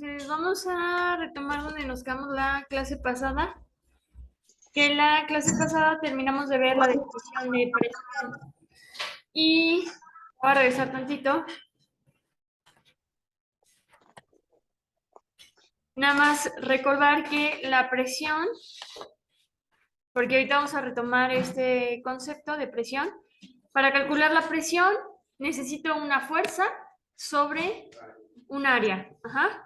Entonces, vamos a retomar donde nos quedamos la clase pasada. Que en la clase pasada terminamos de ver la definición de presión. Y voy a regresar tantito. Nada más recordar que la presión, porque ahorita vamos a retomar este concepto de presión. Para calcular la presión necesito una fuerza sobre un área. Ajá.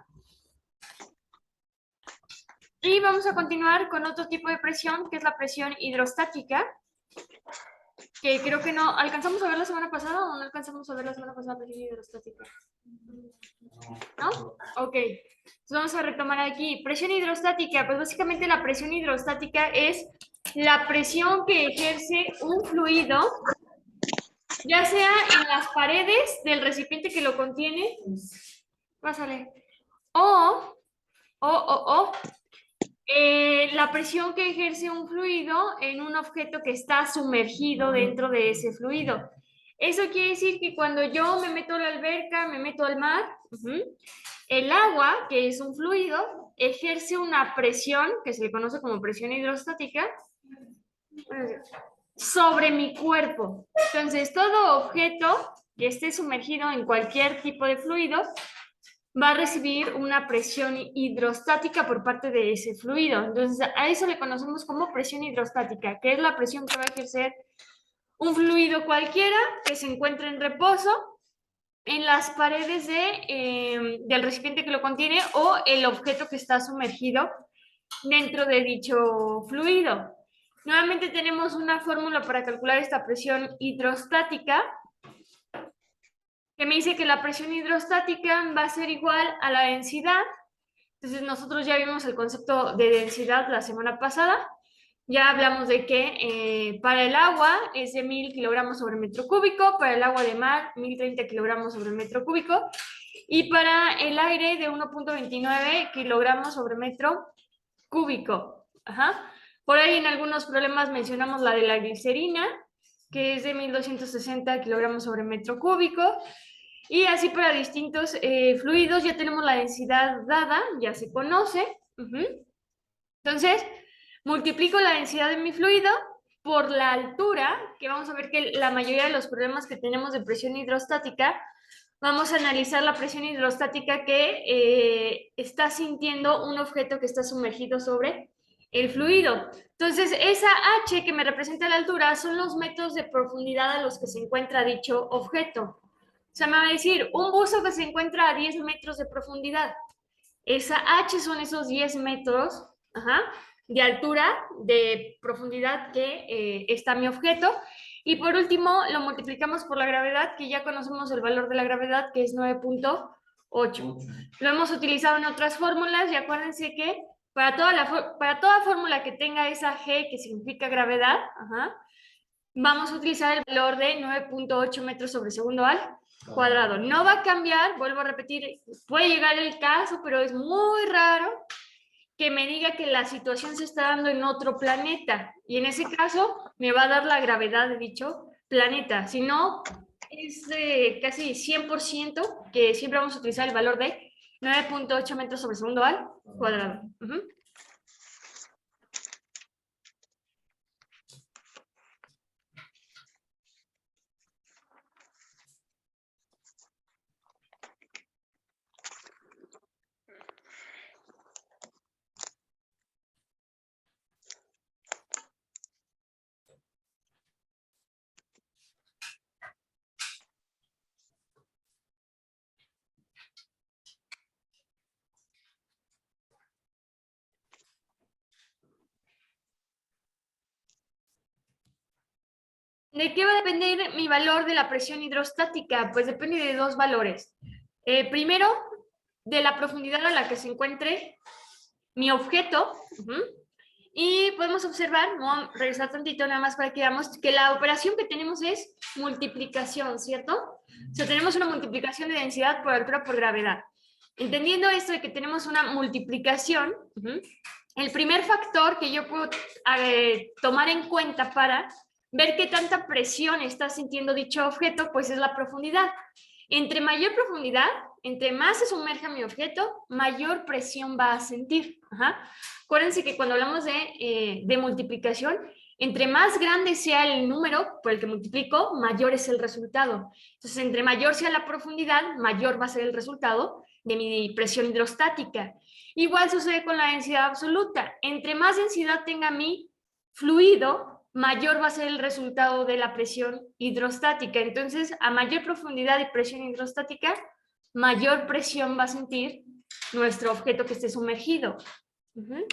Y vamos a continuar con otro tipo de presión, que es la presión hidrostática, que creo que no alcanzamos a ver la semana pasada o no alcanzamos a ver la semana pasada presión hidrostática. ¿No? Ok. Entonces vamos a retomar aquí. Presión hidrostática, pues básicamente la presión hidrostática es la presión que ejerce un fluido, ya sea en las paredes del recipiente que lo contiene, pásale, o la presión que ejerce un fluido en un objeto que está sumergido dentro de ese fluido. Eso quiere decir que cuando yo me meto a la alberca, me meto al mar, el agua, que es un fluido, ejerce una presión, que se le conoce como presión hidrostática, sobre mi cuerpo. Entonces, todo objeto que esté sumergido en cualquier tipo de fluido va a recibir una presión hidrostática por parte de ese fluido. Entonces, a eso le conocemos como presión hidrostática, que es la presión que va a ejercer un fluido cualquiera que se encuentre en reposo en las paredes del recipiente que lo contiene o el objeto que está sumergido dentro de dicho fluido. Nuevamente tenemos una fórmula para calcular esta presión hidrostática, que me dice que la presión hidrostática va a ser igual a la densidad. Entonces nosotros ya vimos el concepto de densidad la semana pasada. Ya hablamos de que para el agua es de 1000 kilogramos sobre metro cúbico, para el agua de mar 1030 kilogramos sobre metro cúbico y para el aire de 1.29 kilogramos sobre metro cúbico. Ajá. Por ahí en algunos problemas mencionamos la de la glicerina, que es de 1260 kilogramos sobre metro cúbico. Y así para distintos fluidos ya tenemos la densidad dada, ya se conoce. Entonces, multiplico la densidad de mi fluido por la altura, que vamos a ver que la mayoría de los problemas que tenemos de presión hidrostática, vamos a analizar la presión hidrostática que está sintiendo un objeto que está sumergido sobre el fluido. Entonces, esa H que me representa la altura son los metros de profundidad a los que se encuentra dicho objeto. O sea, me va a decir, un buzo que se encuentra a 10 metros de profundidad. Esa H son esos 10 metros, de altura, de profundidad que está mi objeto. Y por último, lo multiplicamos por la gravedad, que ya conocemos el valor de la gravedad, que es 9.8. Lo hemos utilizado en otras fórmulas y acuérdense que para toda fórmula que tenga esa G, que significa gravedad, vamos a utilizar el valor de 9.8 metros sobre segundo al cuadrado. No va a cambiar, vuelvo a repetir, puede llegar el caso, pero es muy raro que me diga que la situación se está dando en otro planeta. Y en ese caso me va a dar la gravedad de dicho planeta. Si no, es casi 100% que siempre vamos a utilizar el valor de 9.8 metros sobre segundo al cuadrado. ¿De qué va a depender mi valor de la presión hidrostática? Pues depende de dos valores. Primero, de la profundidad a la que se encuentre mi objeto. Y podemos observar, vamos a regresar tantito nada más para que veamos que la operación que tenemos es multiplicación, ¿cierto? O sea, tenemos una multiplicación de densidad por altura por gravedad. Entendiendo esto de que tenemos una multiplicación, el primer factor que yo puedo tomar en cuenta para ver qué tanta presión está sintiendo dicho objeto, pues es la profundidad. Entre mayor profundidad, entre más se sumerja mi objeto, mayor presión va a sentir. Ajá. Acuérdense que cuando hablamos de multiplicación, entre más grande sea el número por el que multiplico, mayor es el resultado. Entonces, entre mayor sea la profundidad, mayor va a ser el resultado de mi presión hidrostática. Igual sucede con la densidad absoluta. Entre más densidad tenga mi fluido, mayor va a ser el resultado de la presión hidrostática. Entonces, a mayor profundidad de presión hidrostática, mayor presión va a sentir nuestro objeto que esté sumergido. Uh-huh.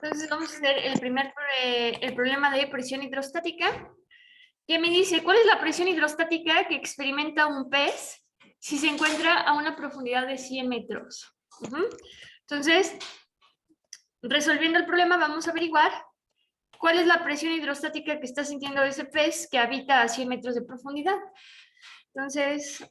Entonces vamos a hacer el problema de presión hidrostática, que me dice cuál es la presión hidrostática que experimenta un pez si se encuentra a una profundidad de 100 metros. Entonces, resolviendo el problema, vamos a averiguar cuál es la presión hidrostática que está sintiendo ese pez que habita a 100 metros de profundidad. Entonces,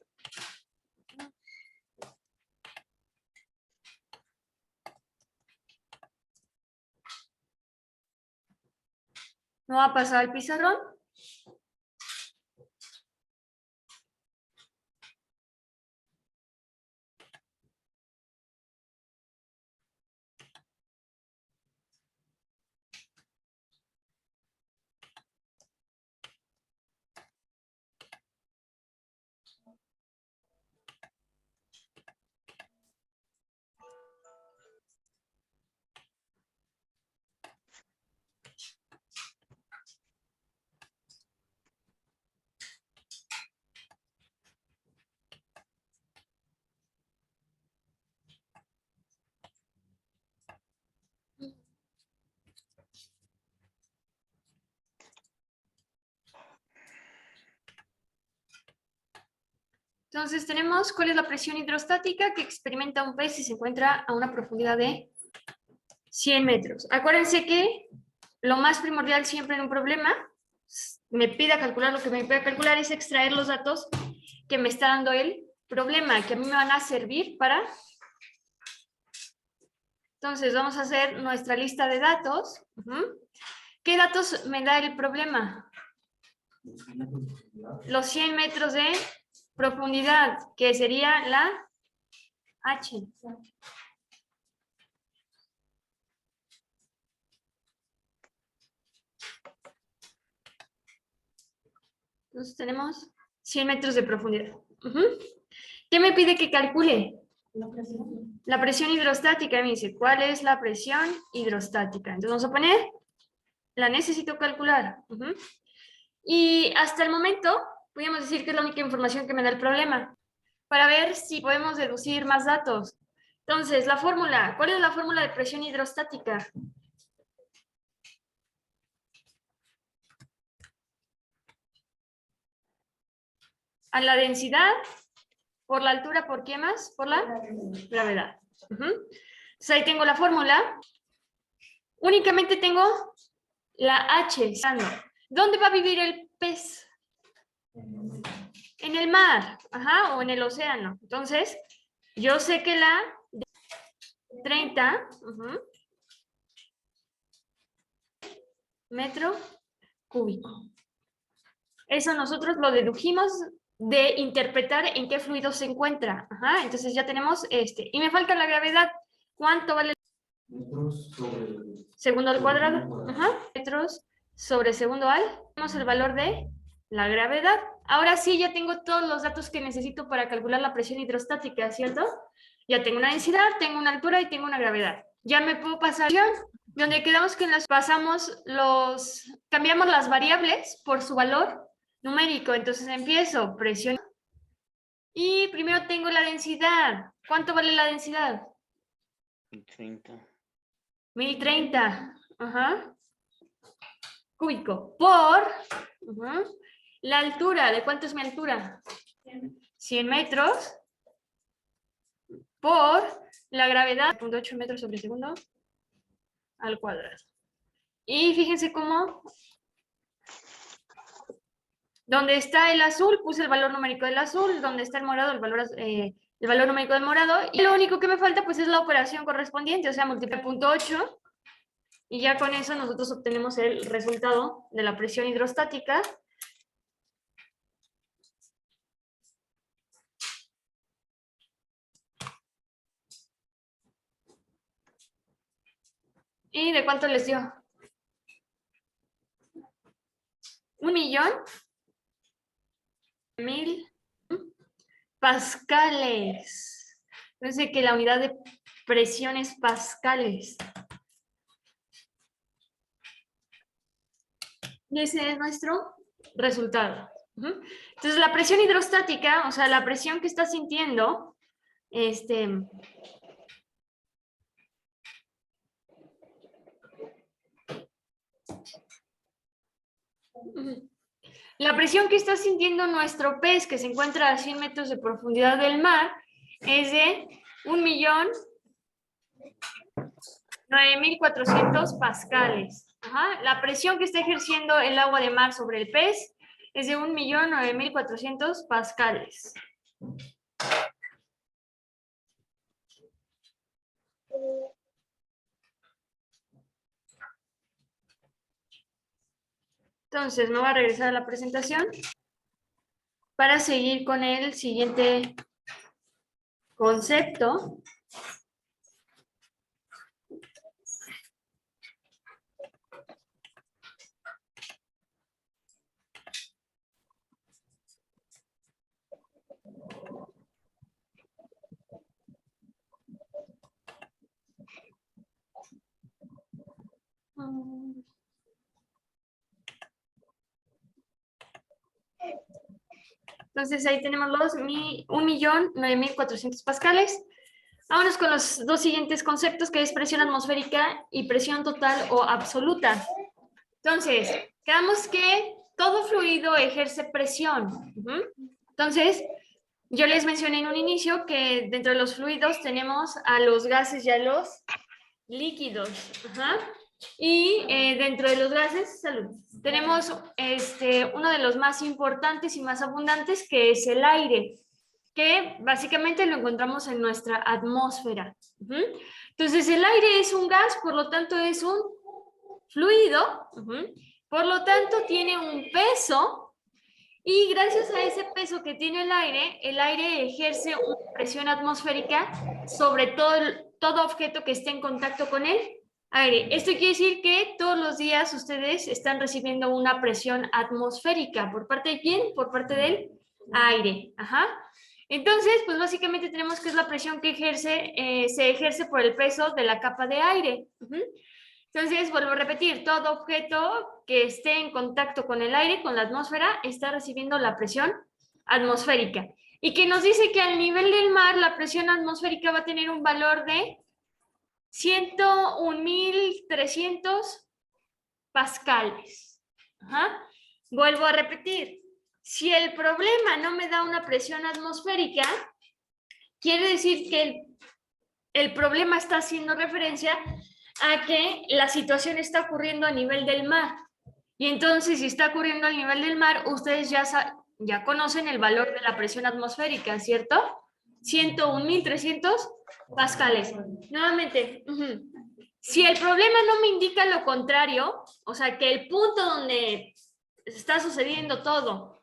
me voy a pasar al pizarrón. Entonces tenemos cuál es la presión hidrostática que experimenta un pez si se encuentra a una profundidad de 100 metros. Acuérdense que lo más primordial siempre en un problema, me pida calcular lo que me pida calcular, es extraer los datos que me está dando el problema, que a mí me van a servir para... Entonces vamos a hacer nuestra lista de datos. ¿Qué datos me da el problema? Los 100 metros de profundidad, que sería la H. Entonces tenemos 100 metros de profundidad. ¿Qué me pide que calcule? La presión hidrostática. Me dice, ¿cuál es la presión hidrostática? Entonces vamos a poner, la necesito calcular. Y hasta el momento, podríamos decir que es la única información que me da el problema, para ver si podemos deducir más datos. Entonces, la fórmula. ¿Cuál es la fórmula de presión hidrostática? A la densidad, por la altura, ¿por qué más? Por la gravedad. Entonces ahí tengo la fórmula. Únicamente tengo la H. ¿Dónde va a vivir el pez? En el mar, o en el océano. Entonces, yo sé que la 30 metro cúbico. Eso nosotros lo dedujimos de interpretar en qué fluido se encuentra. Ajá, entonces ya tenemos este. Y me falta la gravedad. ¿Cuánto vale? Metros sobre Segundo al cuadrado. Ajá. Metros sobre segundo al. Tenemos el valor de la gravedad. Ahora sí, ya tengo todos los datos que necesito para calcular la presión hidrostática, ¿cierto? Ya tengo una densidad, tengo una altura y tengo una gravedad. Ya me puedo pasar donde quedamos que las pasamos cambiamos las variables por su valor numérico. Entonces empiezo presión y primero tengo la densidad. ¿Cuánto vale la densidad? 30. 1030. Ajá. Cúbico por la altura. ¿De cuánto es mi altura? 100 metros por la gravedad, 0.8 metros sobre segundo al cuadrado. Y fíjense cómo, donde está el azul, puse el valor numérico del azul, donde está el morado, el valor numérico del morado, y lo único que me falta pues es la operación correspondiente, o sea, multiplicar 0.8, y ya con eso nosotros obtenemos el resultado de la presión hidrostática. ¿Y de cuánto les dio? 1.000.000 pascales. Entonces que la unidad de presión es pascales. Y ese es nuestro resultado. Entonces la presión hidrostática, o sea, la presión que está sintiendo, la presión que está sintiendo nuestro pez, que se encuentra a 100 metros de profundidad del mar, es de 1.009.400 pascales. Ajá. La presión que está ejerciendo el agua de mar sobre el pez es de 1.009.400 pascales. Entonces, me voy a regresar a la presentación para seguir con el siguiente concepto. Entonces ahí tenemos los 1.009.400 pascales. Vámonos con los dos siguientes conceptos, que es presión atmosférica y presión total o absoluta. Entonces, quedamos que todo fluido ejerce presión. Entonces, yo les mencioné en un inicio que dentro de los fluidos tenemos a los gases y a los líquidos. Y dentro de los gases, tenemos uno de los más importantes y más abundantes, que es el aire, que básicamente lo encontramos en nuestra atmósfera. Entonces el aire es un gas, por lo tanto es un fluido, por lo tanto tiene un peso, y gracias a ese peso que tiene el aire ejerce una presión atmosférica sobre todo objeto que esté en contacto con él. Aire. Esto quiere decir que todos los días ustedes están recibiendo una presión atmosférica. ¿Por parte de quién? Por parte del aire. Ajá. Entonces, pues básicamente tenemos que es la presión que se ejerce por el peso de la capa de aire. Entonces, vuelvo a repetir, todo objeto que esté en contacto con el aire, con la atmósfera, está recibiendo la presión atmosférica. Y que nos dice que al nivel del mar, la presión atmosférica va a tener un valor de 101.300 pascales. Vuelvo a repetir, si el problema no me da una presión atmosférica, quiere decir que el problema está haciendo referencia a que la situación está ocurriendo a nivel del mar. Y entonces, si está ocurriendo a nivel del mar, ustedes ya conocen el valor de la presión atmosférica, ¿cierto? 101.300 pascales. Nuevamente, si el problema no me indica lo contrario, o sea, que el punto donde está sucediendo todo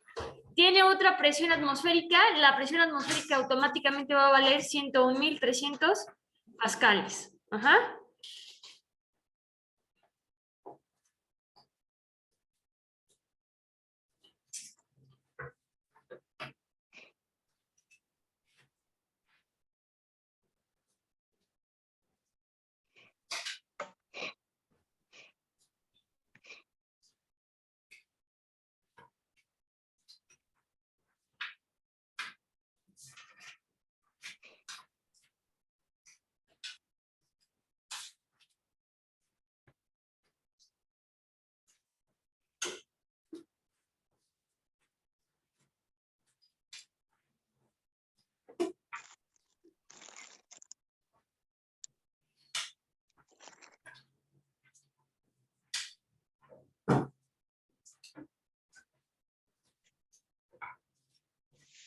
tiene otra presión atmosférica, la presión atmosférica automáticamente va a valer 101.300 pascales. Ajá.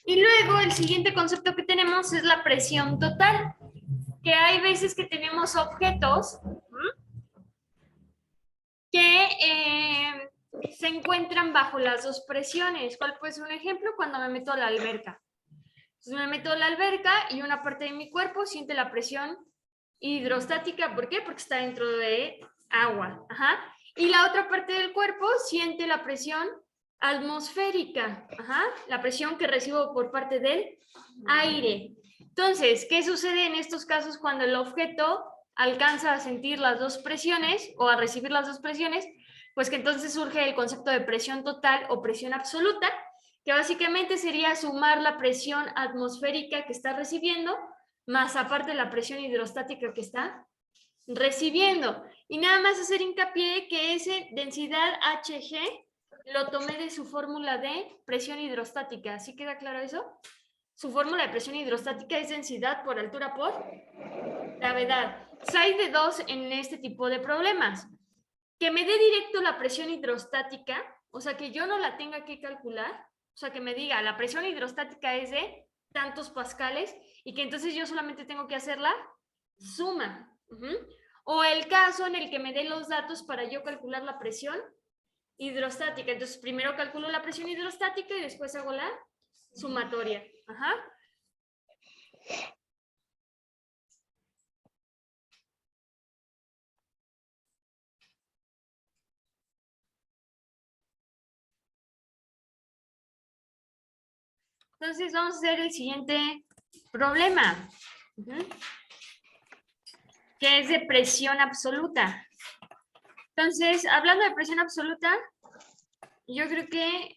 Y luego el siguiente concepto que tenemos es la presión total, que hay veces que tenemos objetos que se encuentran bajo las dos presiones. ¿Cuál puede ser un ejemplo? Cuando me meto a la alberca. Entonces me meto a la alberca y una parte de mi cuerpo siente la presión hidrostática. ¿Por qué? Porque está dentro de agua. Ajá. Y la otra parte del cuerpo siente la presión atmosférica. Ajá. La presión que recibo por parte del aire. Entonces, ¿qué sucede en estos casos cuando el objeto alcanza a sentir las dos presiones o a recibir las dos presiones? Pues que entonces surge el concepto de presión total o presión absoluta, que básicamente sería sumar la presión atmosférica que está recibiendo, más aparte la presión hidrostática que está recibiendo. Y nada más hacer hincapié que ese densidad Hg lo tomé de su fórmula de presión hidrostática. ¿Sí queda claro eso? Su fórmula de presión hidrostática es densidad por altura por gravedad. Hay de dos en este tipo de problemas. Que me dé directo la presión hidrostática, o sea, que yo no la tenga que calcular, o sea, que me diga, la presión hidrostática es de tantos pascales y que entonces yo solamente tengo que hacer la suma. O el caso en el que me dé los datos para yo calcular la presión hidrostática. Entonces, primero calculo la presión hidrostática y después hago la sumatoria. Ajá. Entonces, vamos a hacer el siguiente problema, que es de presión absoluta. Entonces, hablando de presión absoluta, yo creo que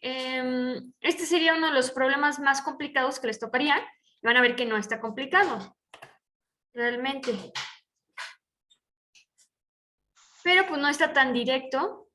este sería uno de los problemas más complicados que les tocaría. Van a ver que no está complicado, realmente. Pero pues no está tan directo.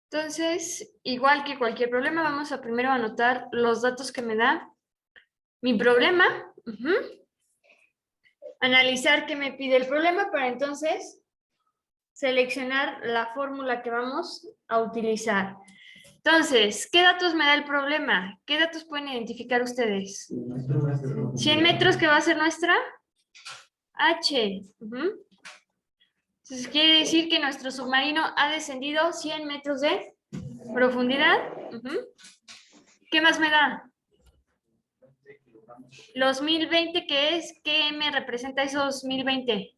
Entonces, igual que cualquier problema, vamos a primero anotar los datos que me da mi problema. Analizar qué me pide el problema para entonces seleccionar la fórmula que vamos a utilizar. Entonces, ¿qué datos me da el problema? ¿Qué datos pueden identificar ustedes? 100 metros, que va a ser nuestra H. Entonces, quiere decir que nuestro submarino ha descendido 100 metros de profundidad. ¿Qué más me da? Los 1020, ¿qué es? ¿Qué me representa esos 1020?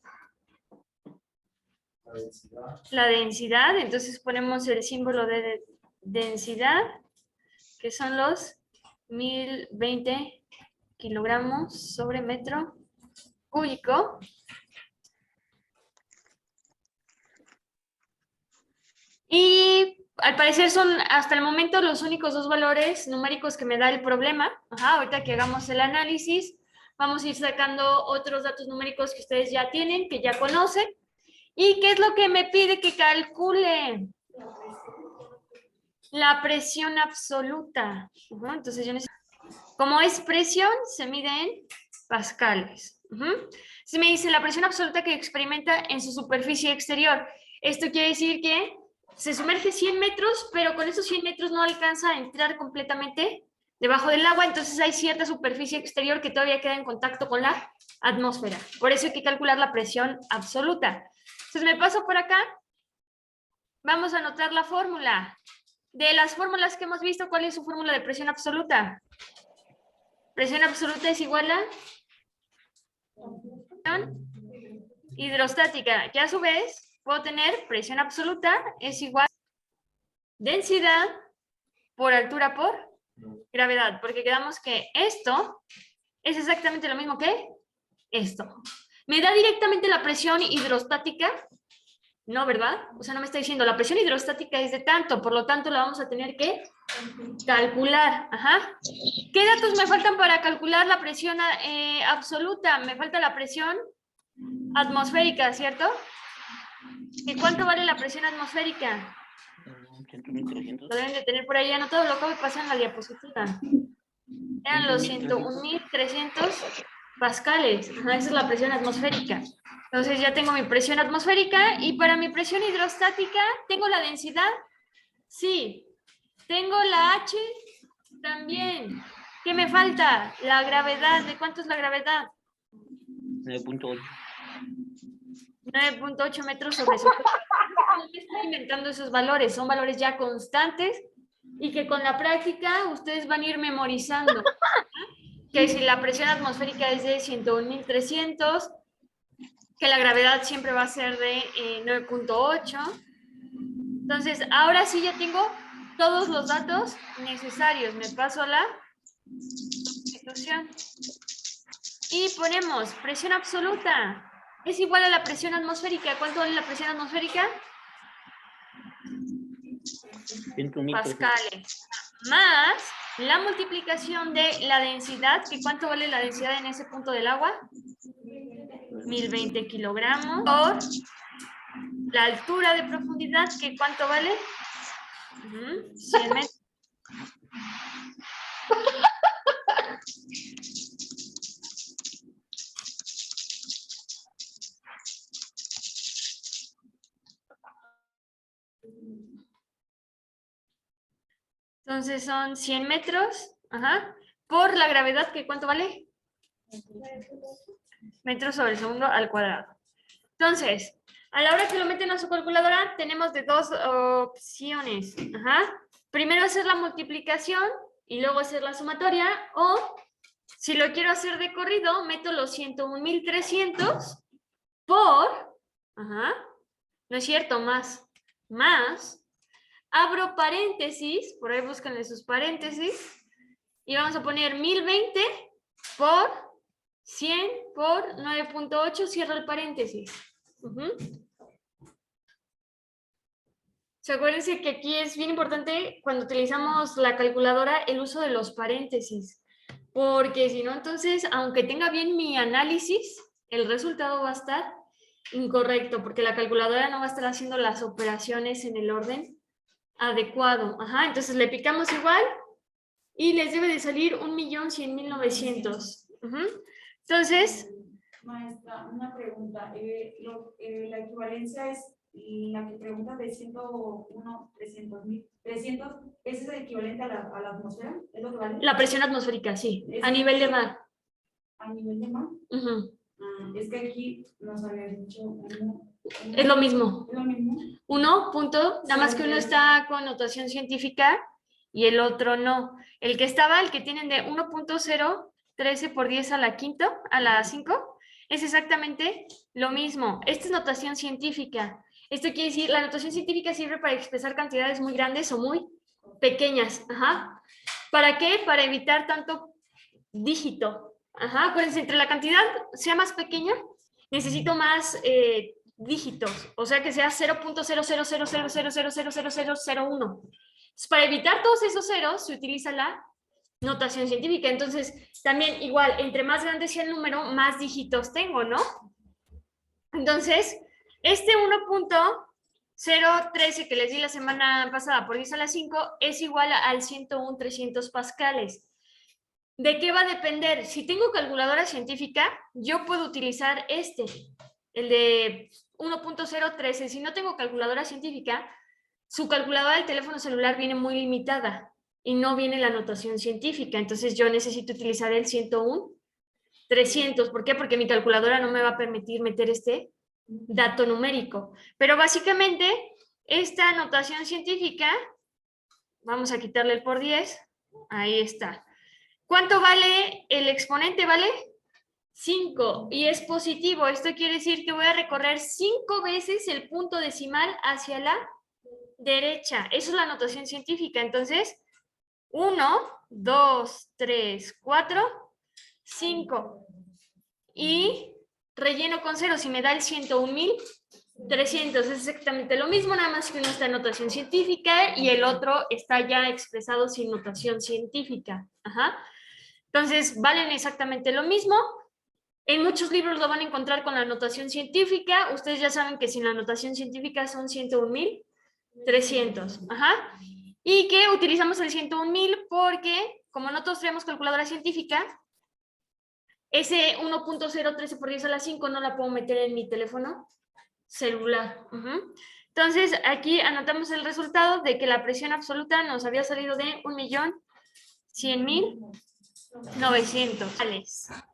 La densidad. Entonces ponemos el símbolo de densidad, que son los 1020 kilogramos sobre metro cúbico. Y al parecer son hasta el momento los únicos dos valores numéricos que me da el problema. Ajá, ahorita que hagamos el análisis, vamos a ir sacando otros datos numéricos que ustedes ya tienen, que ya conocen. ¿Y qué es lo que me pide que calcule? La presión absoluta. Ajá, entonces yo necesito... Como es presión, se mide en pascales. Se me dice la presión absoluta que experimenta en su superficie exterior. Esto quiere decir que se sumerge 100 metros, pero con esos 100 metros no alcanza a entrar completamente debajo del agua, entonces hay cierta superficie exterior que todavía queda en contacto con la atmósfera. Por eso hay que calcular la presión absoluta. Entonces me paso por acá. Vamos a anotar la fórmula. De las fórmulas que hemos visto, ¿cuál es su fórmula de presión absoluta? Presión absoluta es igual a hidrostática, que a su vez puedo tener presión absoluta es igual a densidad por altura por gravedad, porque quedamos que esto es exactamente lo mismo que esto. ¿Me da directamente la presión hidrostática? No, ¿verdad? O sea, no me está diciendo, la presión hidrostática es de tanto, por lo tanto la vamos a tener que calcular. Ajá. ¿Qué datos me faltan para calcular la presión absoluta? Me falta la presión atmosférica, ¿cierto? ¿Y cuánto vale la presión atmosférica? 100.300. Lo deben de tener por ahí anotado, lo acabo de pasar en la diapositiva. Eran los 101.300 pascales. Ajá, esa es la presión atmosférica. Entonces ya tengo mi presión atmosférica y para mi presión hidrostática, ¿tengo la densidad? Sí. ¿Tengo la H? También. ¿Qué me falta? La gravedad. ¿De cuánto es la gravedad? 9.8. 9.8 metros sobre superficie. No me estoy inventando esos valores, son valores ya constantes y que con la práctica ustedes van a ir memorizando. Que si la presión atmosférica es de 101.300, que la gravedad siempre va a ser de 9.8. Entonces, ahora sí ya tengo todos los datos necesarios. Me paso a la sustitución. Y ponemos presión absoluta. Es igual a la presión atmosférica. ¿Cuánto vale la presión atmosférica? 100.000 pascales. Más la multiplicación de la densidad, que ¿cuánto vale la densidad en ese punto del agua? 1020 kilogramos por la altura de profundidad, que ¿cuánto vale? 100 metros. Entonces son 100 metros, ajá, por la gravedad, que ¿cuánto vale? Metros sobre el segundo al cuadrado. Entonces, a la hora que lo meten a su calculadora, tenemos de dos opciones. Ajá. Primero hacer la multiplicación y luego hacer la sumatoria, o si lo quiero hacer de corrido, meto los 101.300 por, ajá, no es cierto, más, abro paréntesis, por ahí búsquenle sus paréntesis, y vamos a poner 1020 por 100 por 9.8, cierro el paréntesis. Acuérdense que aquí es bien importante cuando utilizamos la calculadora el uso de los paréntesis, porque si no, entonces, aunque tenga bien mi análisis, el resultado va a estar incorrecto, porque la calculadora no va a estar haciendo las operaciones en el orden adecuado. Ajá, entonces le picamos igual y les debe de salir 1.100.900. Entonces... Maestra, una pregunta. La equivalencia es la que pregunta de 101.300.000. 300, ¿ese es el equivalente a la atmósfera? ¿Es lo que vale? La presión atmosférica, sí, a nivel de mar. ¿A nivel de mar? Es que aquí nos había dicho es lo mismo. ¿Es lo mismo? Uno, punto, nada más que uno está con notación científica y el otro no. El que tienen de 1.013 por 10 a la quinta, a la 5, es exactamente lo mismo. Esta es notación científica. Esto quiere decir, la notación científica sirve para expresar cantidades muy grandes o muy pequeñas. Ajá. ¿Para qué? Para evitar tanto dígito. Ajá, acuérdense, entre la cantidad sea más pequeña, necesito más dígitos, o sea que sea 0.0000000001. Para evitar todos esos ceros se utiliza la notación científica. Entonces, también igual, entre más grande sea el número, más dígitos tengo, ¿no? Entonces, este 1.013 que les di la semana pasada por 10 a la 5 es igual al 101,300 pascales. ¿De qué va a depender? Si tengo calculadora científica, yo puedo utilizar el de 1.013. Si no tengo calculadora científica, su calculadora del teléfono celular viene muy limitada y no viene la notación científica. Entonces yo necesito utilizar el 101,300. ¿Por qué? Porque mi calculadora no me va a permitir meter este dato numérico. Pero básicamente, esta notación científica, vamos a quitarle el por 10, ahí está. ¿Cuánto vale el exponente? ¿Vale? 5 y es positivo. Esto quiere decir que voy a recorrer 5 veces el punto decimal hacia la derecha. Eso es la notación científica. Entonces, 1, 2, 3, 4, 5. Y relleno con 0 si me da el 101,300. Es exactamente lo mismo, nada más que uno está en notación científica y el otro está ya expresado sin notación científica. Ajá. Entonces, valen exactamente lo mismo. En muchos libros lo van a encontrar con la notación científica. Ustedes ya saben que sin la notación científica son 101,300. Ajá. Y que utilizamos el 101,000 porque, como no todos tenemos calculadora científica, ese 1.013 por 10 a la 5 no la puedo meter en mi teléfono celular. Entonces, aquí anotamos el resultado de que la presión absoluta nos había salido de 1.100.900.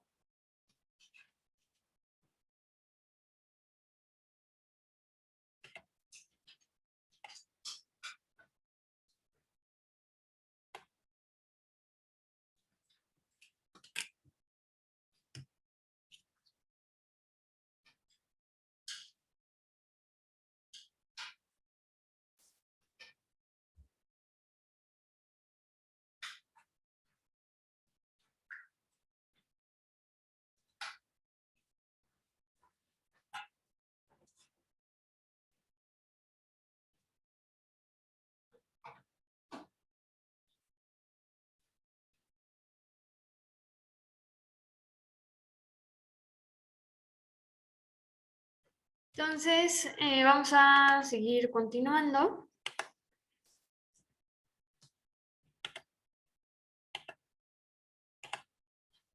Entonces, vamos a seguir continuando.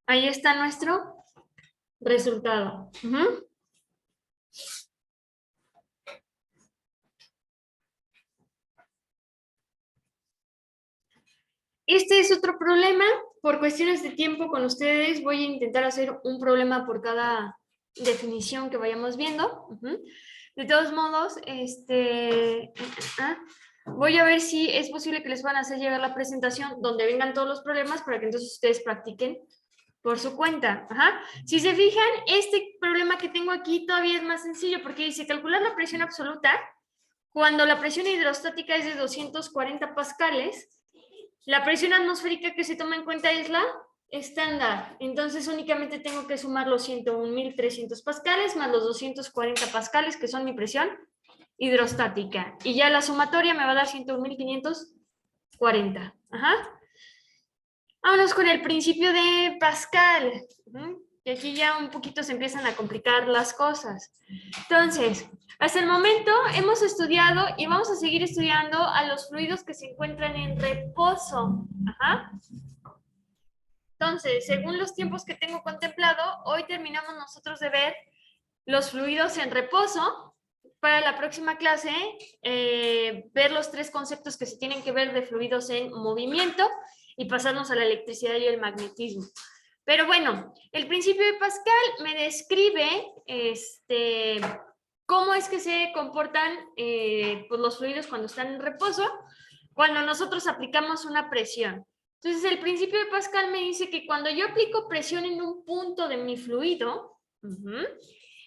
Ahí está nuestro resultado. Este es otro problema. Por cuestiones de tiempo con ustedes voy a intentar hacer un problema por cada definición que vayamos viendo. De todos modos, voy a ver si es posible que les van a hacer llegar la presentación donde vengan todos los problemas para que entonces ustedes practiquen por su cuenta. Si se fijan, este problema que tengo aquí todavía es más sencillo porque dice calcular la presión absoluta cuando la presión hidrostática es de 240 pascales. La presión atmosférica que se toma en cuenta es la estándar. Entonces únicamente tengo que sumar los 101,300 pascales más los 240 pascales que son mi presión hidrostática. Y ya la sumatoria me va a dar 101,540. Vámonos con el principio de Pascal. Y aquí ya un poquito se empiezan a complicar las cosas. Entonces, hasta el momento hemos estudiado y vamos a seguir estudiando a los fluidos que se encuentran en reposo. Entonces, según los tiempos que tengo contemplado, hoy terminamos nosotros de ver los fluidos en reposo. Para la próxima clase, ver los 3 conceptos que se tienen que ver de fluidos en movimiento y pasarnos a la electricidad y el magnetismo. Pero bueno, el principio de Pascal me describe cómo es que se comportan pues los fluidos cuando están en reposo, cuando nosotros aplicamos una presión. Entonces, el principio de Pascal me dice que cuando yo aplico presión en un punto de mi fluido,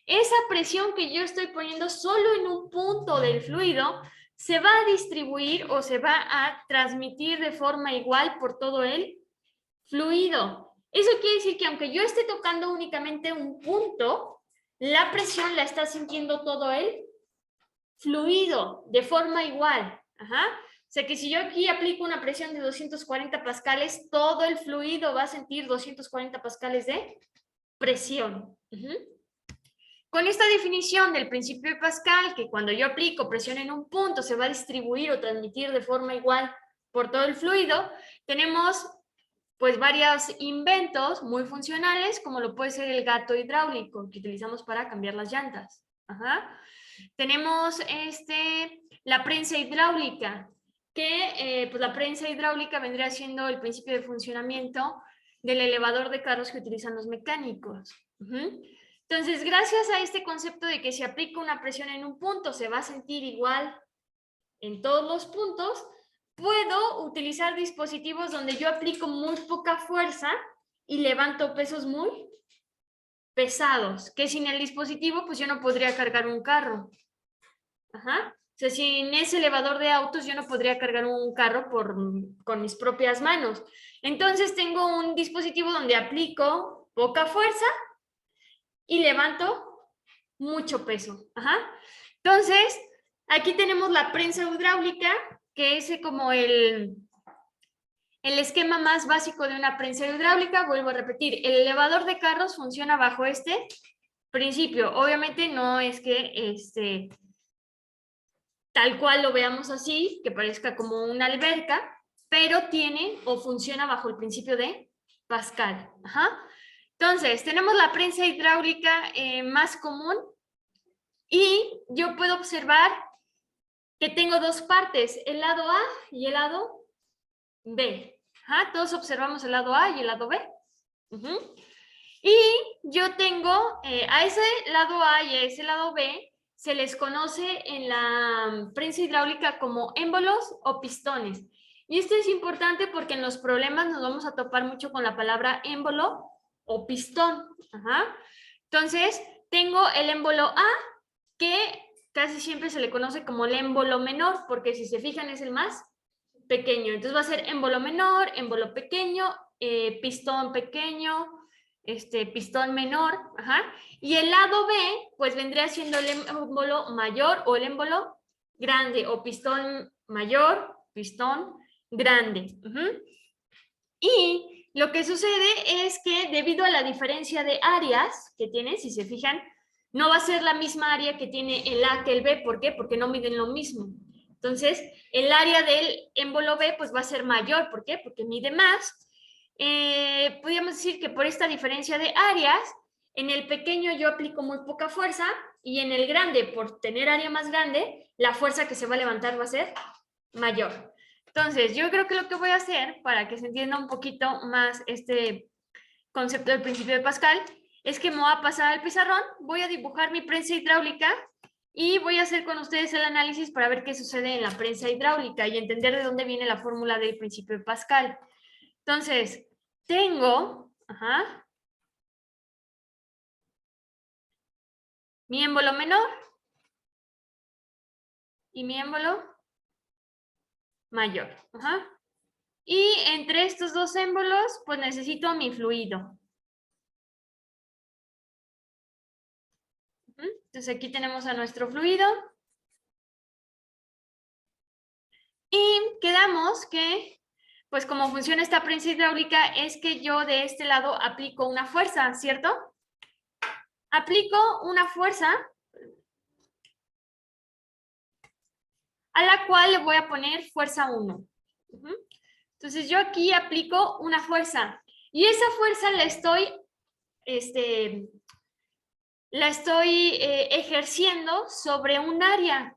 esa presión que yo estoy poniendo solo en un punto del fluido se va a distribuir o se va a transmitir de forma igual por todo el fluido. Eso quiere decir que aunque yo esté tocando únicamente un punto, la presión la está sintiendo todo el fluido de forma igual. Ajá. O sea que si yo aquí aplico una presión de 240 pascales, todo el fluido va a sentir 240 pascales de presión. Con esta definición del principio de Pascal, que cuando yo aplico presión en un punto se va a distribuir o transmitir de forma igual por todo el fluido, tenemos pues varios inventos muy funcionales, como lo puede ser el gato hidráulico que utilizamos para cambiar las llantas. Ajá. Tenemos la prensa hidráulica, que pues la prensa hidráulica vendría siendo el principio de funcionamiento del elevador de carros que utilizan los mecánicos. Entonces, gracias a este concepto de que si aplico una presión en un punto se va a sentir igual en todos los puntos, puedo utilizar dispositivos donde yo aplico muy poca fuerza y levanto pesos muy pesados, que sin el dispositivo pues yo no podría cargar un carro. Ajá. O sea, sin ese elevador de autos yo no podría cargar un carro con mis propias manos. Entonces tengo un dispositivo donde aplico poca fuerza y levanto mucho peso. Ajá. Entonces, aquí tenemos la prensa hidráulica, que es como el esquema más básico de una prensa hidráulica. Vuelvo a repetir, el elevador de carros funciona bajo este principio. Obviamente no es que tal cual lo veamos así, que parezca como una alberca, pero tiene o funciona bajo el principio de Pascal. Ajá. Entonces, tenemos la prensa hidráulica más común y yo puedo observar que tengo dos partes, el lado A y el lado B. Ajá, todos observamos el lado A y el lado B. Y yo tengo a ese lado A y a ese lado B, se les conoce en la prensa hidráulica como émbolos o pistones. Y esto es importante porque en los problemas nos vamos a topar mucho con la palabra émbolo o pistón. Ajá. Entonces, tengo el émbolo A, que casi siempre se le conoce como el émbolo menor, porque si se fijan es el más pequeño. Entonces va a ser émbolo menor, émbolo pequeño, pistón pequeño, pistón menor. Ajá. Y el lado B, pues vendría siendo el émbolo mayor o el émbolo grande, o pistón mayor, pistón grande. Y lo que sucede es que debido a la diferencia de áreas que tiene, si se fijan, no va a ser la misma área que tiene el A que el B. ¿Por qué? Porque no miden lo mismo. Entonces, el área del émbolo B pues va a ser mayor. ¿Por qué? Porque mide más. Podríamos decir que por esta diferencia de áreas, en el pequeño yo aplico muy poca fuerza y en el grande, por tener área más grande, la fuerza que se va a levantar va a ser mayor. Entonces, yo creo que lo que voy a hacer para que se entienda un poquito más este concepto del principio de Pascal es que me voy a pasar al pizarrón, voy a dibujar mi prensa hidráulica y voy a hacer con ustedes el análisis para ver qué sucede en la prensa hidráulica y entender de dónde viene la fórmula del principio de Pascal. Entonces, tengo mi émbolo menor y mi émbolo mayor. Y entre estos dos émbolos, pues necesito mi fluido. Entonces aquí tenemos a nuestro fluido. Y quedamos que, pues como funciona esta prensa hidráulica, es que yo de este lado aplico una fuerza, ¿cierto? Aplico una fuerza a la cual le voy a poner fuerza 1. Entonces yo aquí aplico una fuerza y esa fuerza la estoy ejerciendo sobre un área.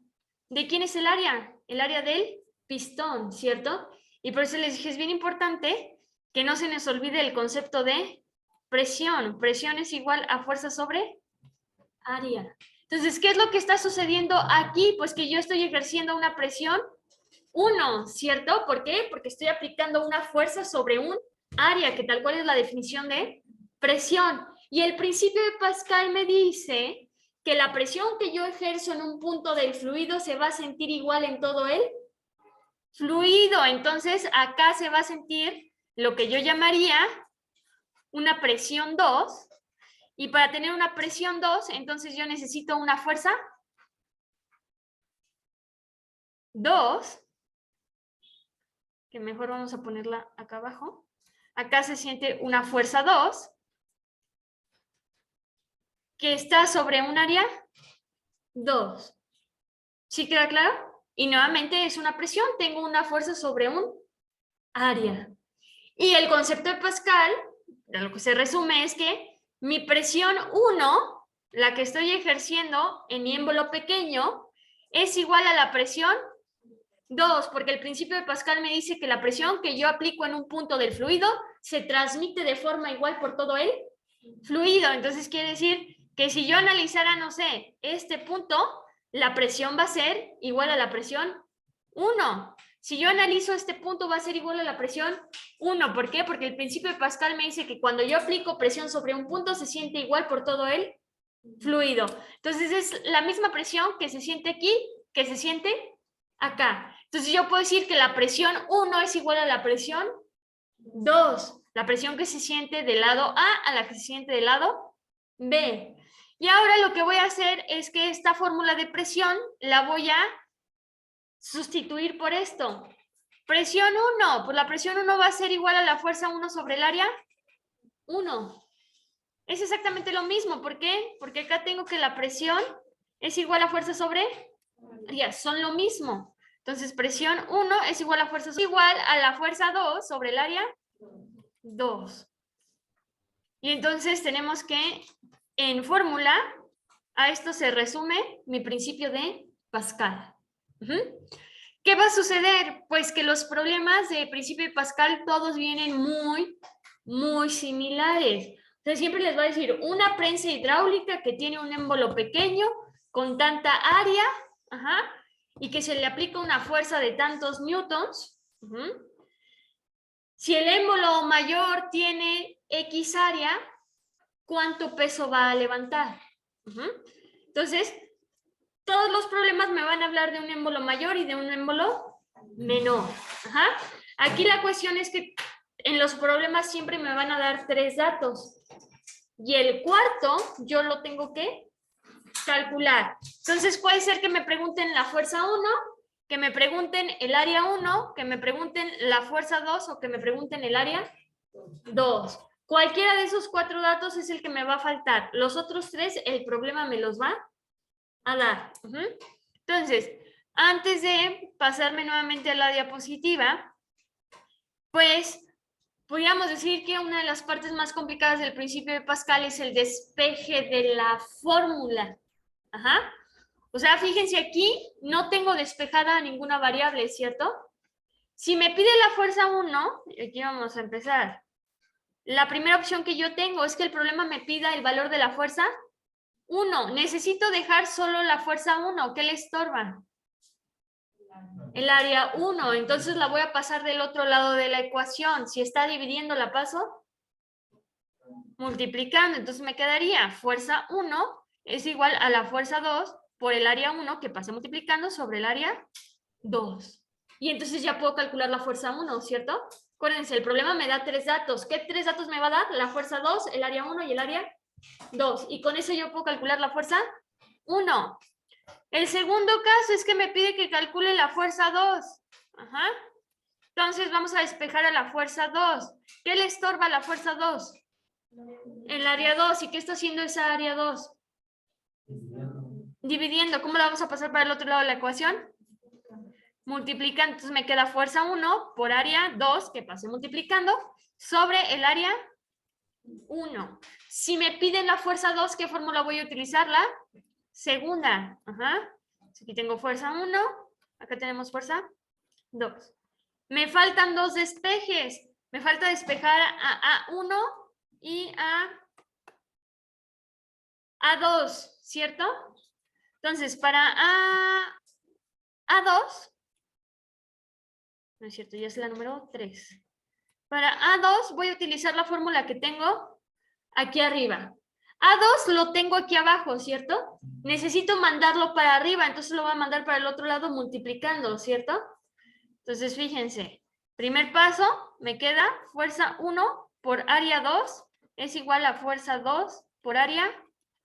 ¿De quién es el área? El área del pistón, ¿cierto? Y por eso les dije, es bien importante que no se nos olvide el concepto de presión. Presión es igual a fuerza sobre área. Entonces, ¿qué es lo que está sucediendo aquí? Pues que yo estoy ejerciendo una presión 1, ¿cierto? ¿Por qué? Porque estoy aplicando una fuerza sobre un área, que tal cual es la definición de presión. Y el principio de Pascal me dice que la presión que yo ejerzo en un punto del fluido se va a sentir igual en todo el fluido. Entonces, acá se va a sentir lo que yo llamaría una presión 2. Y para tener una presión 2, entonces yo necesito una fuerza 2, que mejor vamos a ponerla acá abajo. Acá se siente una fuerza 2, que está sobre un área 2. ¿Sí queda claro? Y nuevamente es una presión, tengo una fuerza sobre un área. Y el concepto de Pascal, de lo que se resume es que mi presión 1, la que estoy ejerciendo en mi émbolo pequeño, es igual a la presión 2, porque el principio de Pascal me dice que la presión que yo aplico en un punto del fluido se transmite de forma igual por todo el fluido. Entonces quiere decir que si yo analizara, no sé, este punto, la presión va a ser igual a la presión 1. Si yo analizo este punto, va a ser igual a la presión 1. ¿Por qué? Porque el principio de Pascal me dice que cuando yo aplico presión sobre un punto, se siente igual por todo el fluido. Entonces es la misma presión que se siente aquí, que se siente acá. Entonces yo puedo decir que la presión 1 es igual a la presión 2. La presión que se siente del lado A la que se siente del lado B. Y ahora lo que voy a hacer es que esta fórmula de presión la voy a sustituir por esto. Presión 1, pues la presión 1 va a ser igual a la fuerza 1 sobre el área 1. Es exactamente lo mismo. ¿Por qué? Porque acá tengo que la presión es igual a fuerza sobre área. Son lo mismo. Entonces, presión 1 es igual a la fuerza 2 sobre el área 2. Y entonces tenemos que, en fórmula, a esto se resume mi principio de Pascal. ¿Qué va a suceder? Pues que los problemas de principio de Pascal todos vienen muy similares. Entonces siempre les va a decir una prensa hidráulica que tiene un émbolo pequeño con tanta área, y que se le aplica una fuerza de tantos newtons. Si el émbolo mayor tiene X área, ¿cuánto peso va a levantar? Entonces, todos los problemas me van a hablar de un émbolo mayor y de un émbolo menor. Aquí la cuestión es que en los problemas siempre me van a dar 3 datos. Y el cuarto yo lo tengo que calcular. Entonces puede ser que me pregunten la fuerza 1, que me pregunten el área 1, que me pregunten la fuerza 2 o que me pregunten el área 2. Cualquiera de esos 4 datos es el que me va a faltar. Los otros 3, el problema me los va a dar. Entonces, antes de pasarme nuevamente a la diapositiva, pues podríamos decir que una de las partes más complicadas del principio de Pascal es el despeje de la fórmula. O sea, fíjense aquí, no tengo despejada ninguna variable, ¿cierto? Si me pide la fuerza 1, aquí vamos a empezar. La primera opción que yo tengo es que el problema me pida el valor de la fuerza 1. Necesito dejar solo la fuerza 1. ¿Qué le estorba? El área 1. Entonces la voy a pasar del otro lado de la ecuación. Si está dividiendo, la paso multiplicando. Entonces me quedaría fuerza 1 es igual a la fuerza 2 por el área 1 que pasé multiplicando sobre el área 2. Y entonces ya puedo calcular la fuerza 1, ¿cierto? Acuérdense, el problema me da 3 datos. ¿Qué 3 datos me va a dar? La fuerza 2, el área 1 y el área 2. Y con eso yo puedo calcular la fuerza 1. El segundo caso es que me pide que calcule la fuerza 2. Entonces vamos a despejar a la fuerza 2. ¿Qué le estorba a la fuerza 2? El área 2. ¿Y qué está haciendo esa área 2? Dividiendo. ¿Cómo la vamos a pasar para el otro lado de la ecuación? Multiplicando. Entonces me queda fuerza 1 por área 2, que pasé multiplicando, sobre el área 1. Si me piden la fuerza 2, ¿qué fórmula voy a utilizar? La segunda. Aquí tengo fuerza 1. Acá tenemos fuerza 2. Me faltan 2 despejes. Me falta despejar a A1 y a A2, ¿cierto? Entonces, para A2, no es cierto, ya es la número 3. Para A2 voy a utilizar la fórmula que tengo aquí arriba. A2 lo tengo aquí abajo, ¿cierto? Necesito mandarlo para arriba, entonces lo voy a mandar para el otro lado multiplicando, ¿cierto? Entonces, fíjense, primer paso, me queda fuerza 1 por área 2 es igual a fuerza 2 por área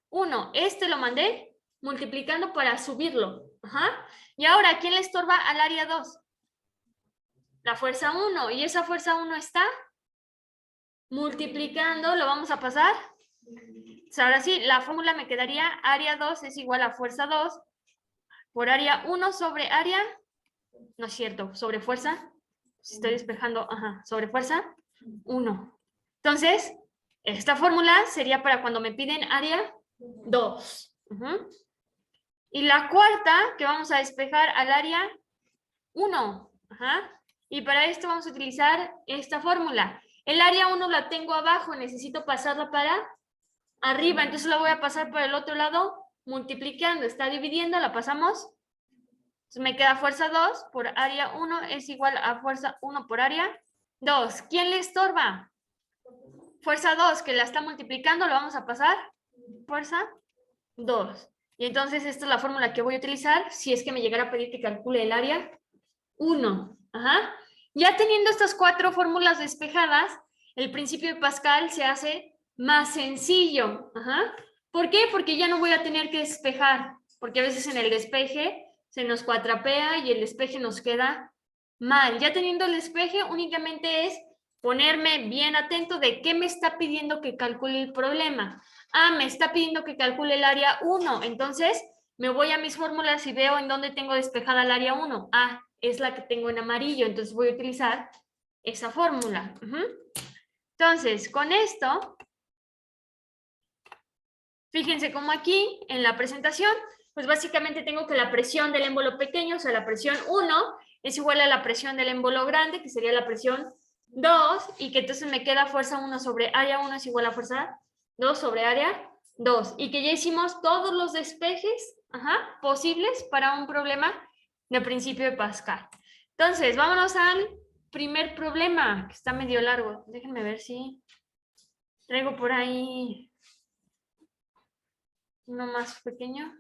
1. Este lo mandé multiplicando para subirlo. Ajá. Y ahora, ¿quién le estorba al área 2? La fuerza 1. Y esa fuerza 1 está multiplicando, lo vamos a pasar. Ahora sí, la fórmula me quedaría área 2 es igual a fuerza 2 por área 1 sobre área, no es cierto, sobre fuerza, si estoy despejando, ajá, sobre fuerza 1. Entonces, esta fórmula sería para cuando me piden área 2. Y la cuarta, que vamos a despejar al área 1. Ajá. Y para esto vamos a utilizar esta fórmula. El área 1 la tengo abajo, necesito pasarla para arriba, entonces la voy a pasar por el otro lado multiplicando, está dividiendo, la pasamos. Entonces me queda fuerza 2 por área 1 es igual a fuerza 1 por área 2. ¿Quién le estorba? Fuerza 2, que la está multiplicando, lo vamos a pasar. Fuerza 2. Y entonces esta es la fórmula que voy a utilizar si es que me llegara a pedir que calcule el área 1. Ajá. Ya teniendo estas 4 fórmulas despejadas, el principio de Pascal se hace más sencillo. Ajá. ¿Por qué? Porque ya no voy a tener que despejar, porque a veces en el despeje se nos cuatrapea y el despeje nos queda mal. Ya teniendo el despeje, únicamente es ponerme bien atento de qué me está pidiendo que calcule el problema. Ah, me está pidiendo que calcule el área 1, entonces me voy a mis fórmulas y veo en dónde tengo despejada el área 1. Ah, es la que tengo en amarillo, entonces voy a utilizar esa fórmula. Entonces, con esto, fíjense como aquí en la presentación, pues básicamente tengo que la presión del émbolo pequeño, o sea, la presión 1 es igual a la presión del émbolo grande, que sería la presión 2, y que entonces me queda fuerza 1 sobre área 1 es igual a fuerza 2 sobre área 2, y que ya hicimos todos los despejes posibles para un problema de principio de Pascal. Entonces, vámonos al primer problema, que está medio largo. Déjenme ver si traigo por ahí uno más pequeño.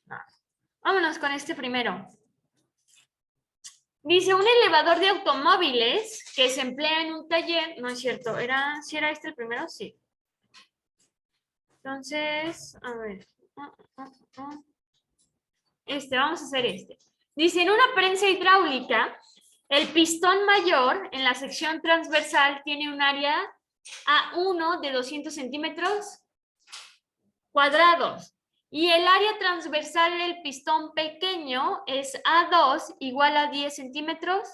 No. Vámonos con este primero. Dice, un elevador de automóviles que se emplea en un taller, no es cierto, ¿sí era este el primero? Sí. Entonces, a ver. Vamos a hacer este. Dice, en una prensa hidráulica, el pistón mayor en la sección transversal tiene un área A1 de 200 centímetros cuadrados. Y el área transversal del pistón pequeño es A2 igual a 10 centímetros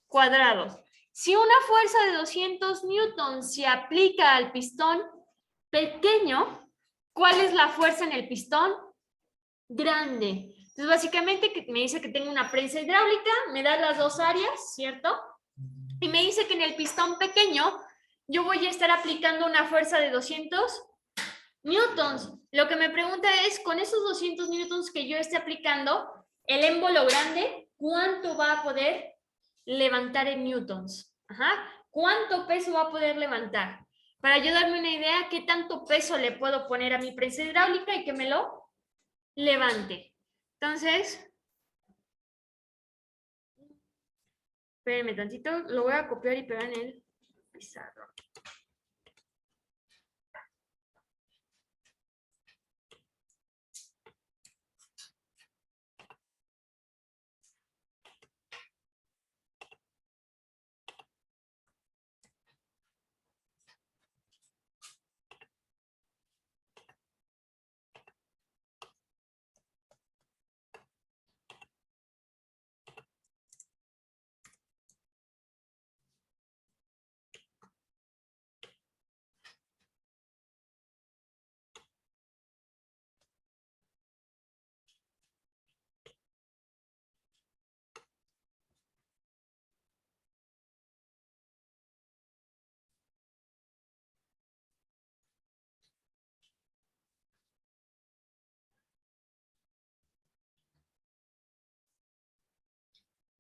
cuadrados. Si una fuerza de 200 newtons se aplica al pistón pequeño, ¿cuál es la fuerza en el pistón grande? Entonces, básicamente me dice que tengo una prensa hidráulica, me da las dos áreas, ¿cierto? Y me dice que en el pistón pequeño yo voy a estar aplicando una fuerza de 200 newtons. Lo que me pregunta es, con esos 200 newtons que yo esté aplicando, el émbolo grande, ¿cuánto va a poder levantar en newtons? ¿Cuánto peso va a poder levantar? Para yo darme una idea, ¿qué tanto peso le puedo poner a mi prensa hidráulica y que me lo levante? Entonces, espérenme tantito, lo voy a copiar y pegar en el pizarro.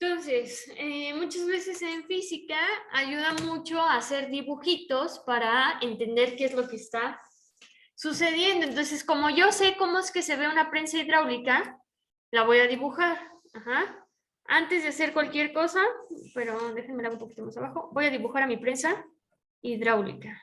Entonces, muchas veces en física ayuda mucho a hacer dibujitos para entender qué es lo que está sucediendo. Entonces, como yo sé cómo es que se ve una prensa hidráulica, la voy a dibujar. Ajá. Antes de hacer cualquier cosa, pero déjenme la un poquito más abajo, voy a dibujar a mi prensa hidráulica.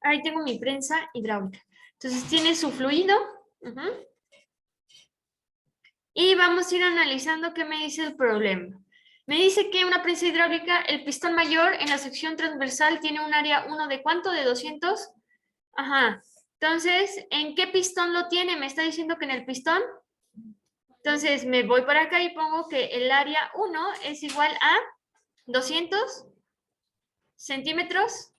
Ahí tengo mi prensa hidráulica. Entonces tiene su fluido. Y vamos a ir analizando qué me dice el problema. Me dice que una prensa hidráulica, el pistón mayor en la sección transversal tiene un área 1 de ¿cuánto? De 200. Ajá. Entonces, ¿en qué pistón lo tiene? Me está diciendo que en el pistón. Entonces, me voy para acá y pongo que el área 1 es igual a 200 centímetros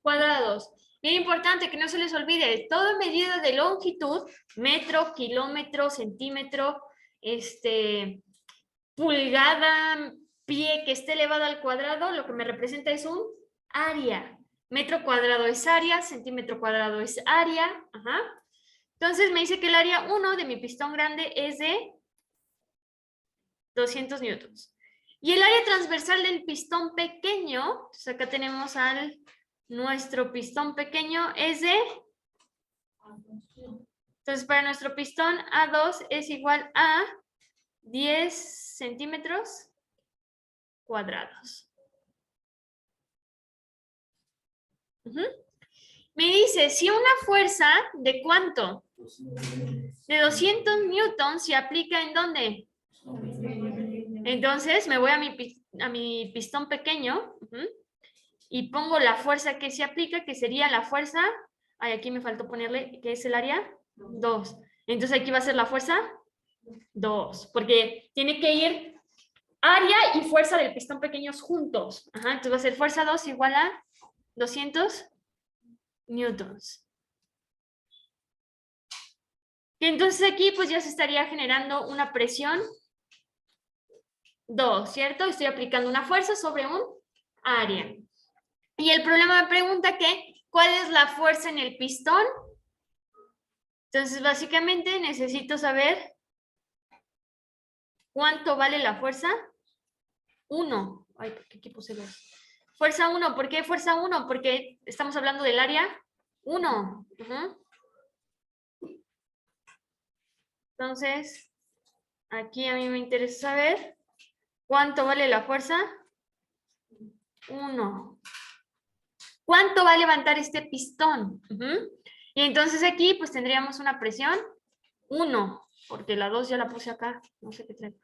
cuadrados. Bien importante que no se les olvide, toda medida de longitud, metro, kilómetro, centímetro, pulgada, pie que esté elevado al cuadrado, lo que me representa es un área. Metro cuadrado es área, centímetro cuadrado es área. Ajá. Entonces me dice que el área 1 de mi pistón grande es de 200 newtons. Y el área transversal del pistón pequeño, entonces acá tenemos nuestro pistón pequeño es de... Entonces para nuestro pistón A2 es igual a 10 centímetros cuadrados. Me dice, si una fuerza de ¿cuánto? De 200 newtons se aplica ¿en dónde? Entonces me voy a mi pistón pequeño y pongo la fuerza que se aplica, que sería la fuerza, aquí me faltó ponerle, que es el área 2. Entonces aquí va a ser la fuerza 2, porque tiene que ir área y fuerza del pistón pequeños juntos. Ajá, entonces va a ser fuerza 2 igual a 200 newtons. Y entonces aquí pues ya se estaría generando una presión 2, ¿cierto? Estoy aplicando una fuerza sobre un área. Y el problema me pregunta que, ¿cuál es la fuerza en el pistón? Entonces básicamente necesito saber ¿cuánto vale la fuerza? 1. Ay, ¿por qué aquí puse 2? Fuerza 1, ¿por qué fuerza 1? Porque estamos hablando del área 1. Entonces, aquí a mí me interesa saber ¿cuánto vale la fuerza? 1. ¿Cuánto va a levantar este pistón? Y entonces aquí pues tendríamos una presión 1, porque la 2 ya la puse acá, no sé qué trae.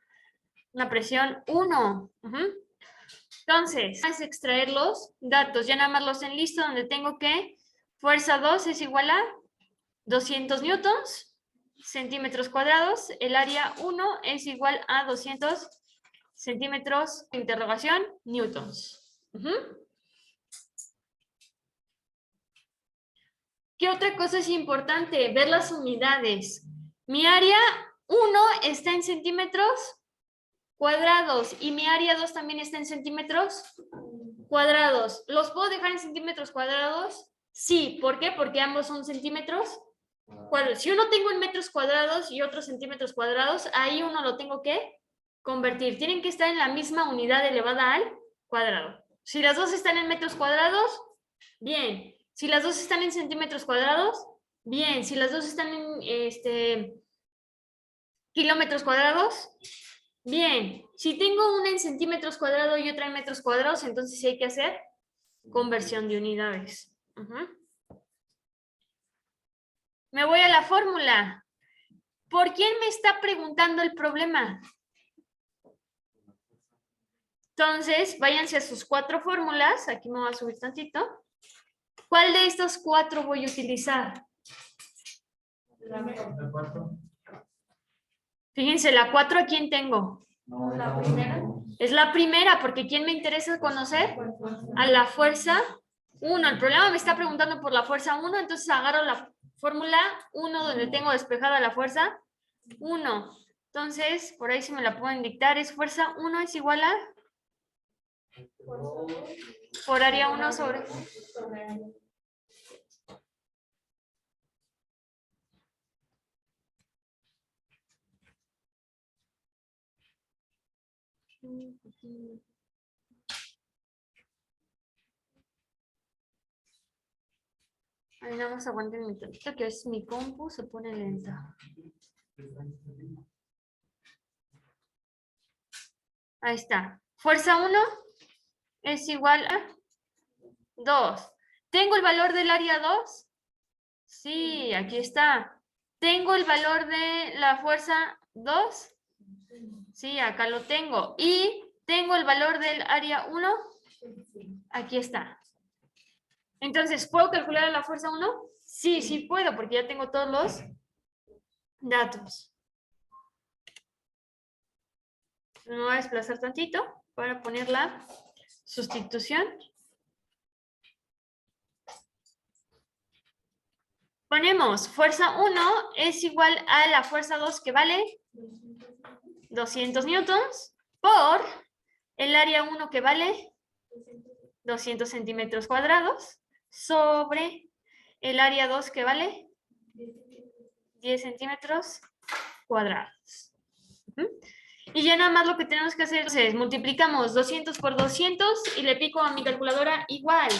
Una presión 1. Entonces, es extraer los datos, ya nada más los enlisto donde tengo que fuerza 2 es igual a 200 newtons, centímetros cuadrados, el área 1 es igual a 200 centímetros, interrogación, newtons. ¿Qué otra cosa es importante? Ver las unidades. Mi área 1 está en centímetros cuadrados y mi área 2 también está en centímetros cuadrados. ¿Los puedo dejar en centímetros cuadrados? Sí. ¿Por qué? Porque ambos son centímetros cuadrados. Si uno tengo en metros cuadrados y otro centímetros cuadrados, ahí uno lo tengo que convertir. Tienen que estar en la misma unidad elevada al cuadrado. Si las dos están en metros cuadrados, bien. Si las dos están en centímetros cuadrados, bien. Si las dos están en kilómetros cuadrados, bien. Si tengo una en centímetros cuadrados y otra en metros cuadrados, entonces sí hay que hacer conversión de unidades. Me voy a la fórmula. ¿Por quién me está preguntando el problema? Entonces, váyanse a sus 4 fórmulas. Aquí me voy a subir tantito. ¿Cuál de estos 4 voy a utilizar? Fíjense, la 4, ¿a quién tengo? No, La es primera. uno. Es la primera, porque ¿quién me interesa conocer? A la fuerza 1. El problema me está preguntando por la fuerza 1, entonces agarro la fórmula 1 donde tengo despejada la fuerza 1. Entonces, por ahí si me la pueden dictar, es fuerza 1 es igual a por área 1 sobre... Ahí nada más aguanten un tantito, que es mi compu, se pone lenta. Ahí está. Fuerza 1 es igual a 2. ¿Tengo el valor del área 2? Sí, aquí está. ¿Tengo el valor de la fuerza 2? Sí, acá lo tengo. ¿Y tengo el valor del área 1? Aquí está. Entonces, ¿puedo calcular la fuerza 1? Sí, sí puedo, porque ya tengo todos los datos. Me voy a desplazar tantito para poner la sustitución. Ponemos fuerza 1 es igual a la fuerza 2 que vale 200 newtons por el área 1 que vale 200 centímetros cuadrados sobre el área 2 que vale 10 centímetros cuadrados. Y ya nada más lo que tenemos que hacer es multiplicamos 200 por 200 y le pico a mi calculadora igual.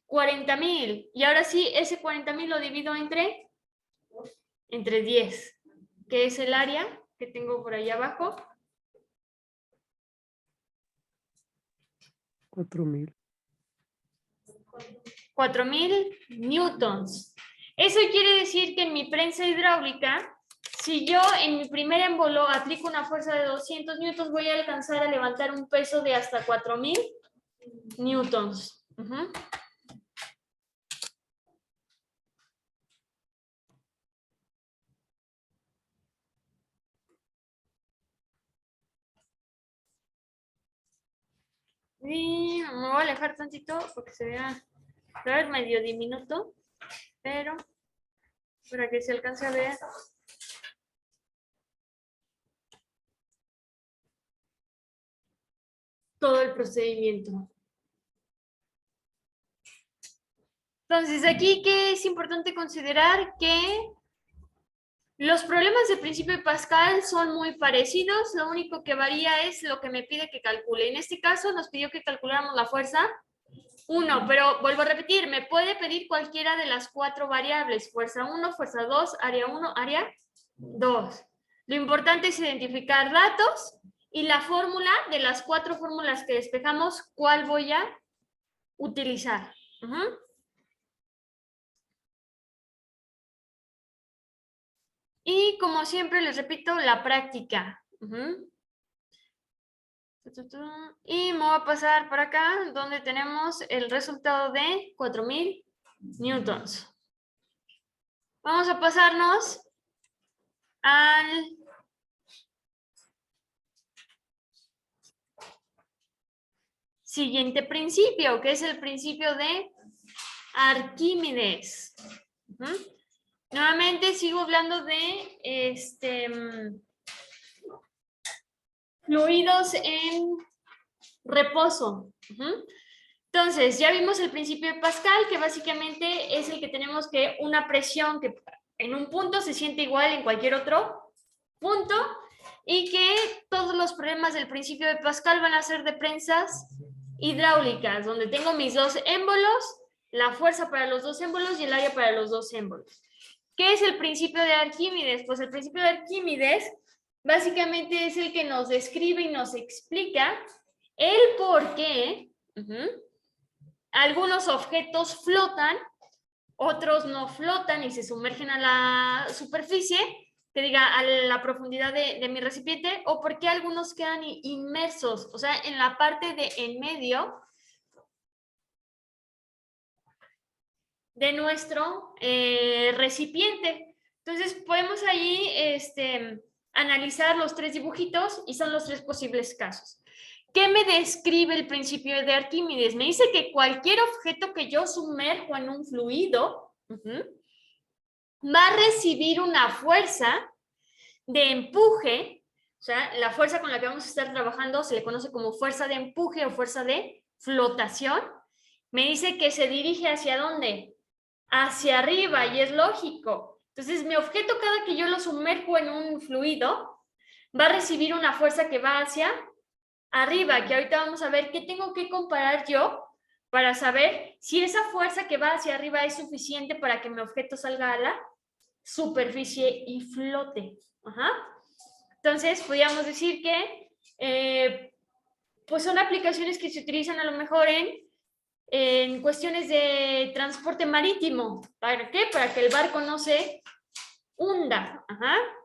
40,000. Y ahora sí, ese 40,000 lo divido entre 10, que es el área que tengo por ahí abajo. 4,000. 4,000 newtons. Eso quiere decir que en mi prensa hidráulica, si yo en mi primer émbolo aplico una fuerza de 200 newtons, voy a alcanzar a levantar un peso de hasta 4,000 newtons. Y me voy a alejar tantito porque se vea medio diminuto, pero para que se alcance a ver. Todo el procedimiento. Entonces, aquí, ¿qué es importante considerar? Que los problemas del principio de Pascal son muy parecidos, lo único que varía es lo que me pide que calcule. En este caso, nos pidió que calculáramos la fuerza 1, pero vuelvo a repetir, me puede pedir cualquiera de las 4 variables, fuerza 1, fuerza 2, área 1, área 2. Lo importante es identificar datos y la fórmula de las 4 fórmulas que despejamos, ¿cuál voy a utilizar? Y como siempre les repito, la práctica. Y me voy a pasar por acá donde tenemos el resultado de 4,000 newtons. Vamos a pasarnos al siguiente principio, que es el principio de Arquímedes. Nuevamente sigo hablando de fluidos en reposo. Entonces, ya vimos el principio de Pascal, que básicamente es el que tenemos que una presión que en un punto se siente igual en cualquier otro punto y que todos los problemas del principio de Pascal van a ser de prensas hidráulicas, donde tengo mis 2 émbolos, la fuerza para los 2 émbolos y el área para los 2 émbolos. ¿Qué es el principio de Arquímedes? Pues el principio de Arquímedes básicamente es el que nos describe y nos explica el por qué algunos objetos flotan, otros no flotan y se sumergen a la superficie, que diga a la profundidad de mi recipiente, o por qué algunos quedan inmersos, o sea, en la parte de en medio de nuestro recipiente. Entonces podemos ahí analizar los 3 dibujitos y son los 3 posibles casos. ¿Qué me describe el principio de Arquímedes? Me dice que cualquier objeto que yo sumerjo en un fluido va a recibir una fuerza de empuje, o sea, la fuerza con la que vamos a estar trabajando se le conoce como fuerza de empuje o fuerza de flotación. Me dice que se dirige ¿hacia dónde? Hacia arriba, y es lógico. Entonces, mi objeto, cada que yo lo sumerjo en un fluido, va a recibir una fuerza que va hacia arriba, que ahorita vamos a ver qué tengo que comparar yo para saber si esa fuerza que va hacia arriba es suficiente para que mi objeto salga a la superficie y flote. Entonces, podríamos decir que pues son aplicaciones que se utilizan a lo mejor en cuestiones de transporte marítimo. ¿Para qué? Para que el barco no se hunda.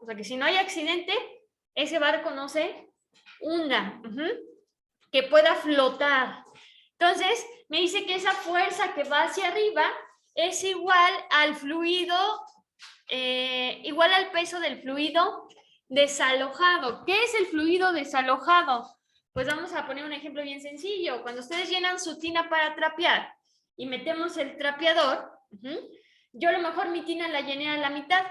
O sea, que si no hay accidente, ese barco no se hunda. Que pueda flotar. Entonces, me dice que esa fuerza que va hacia arriba es igual al fluido, igual al peso del fluido desalojado. ¿Qué es el fluido desalojado? Pues vamos a poner un ejemplo bien sencillo. Cuando ustedes llenan su tina para trapear y metemos el trapeador, yo a lo mejor mi tina la llené a la mitad,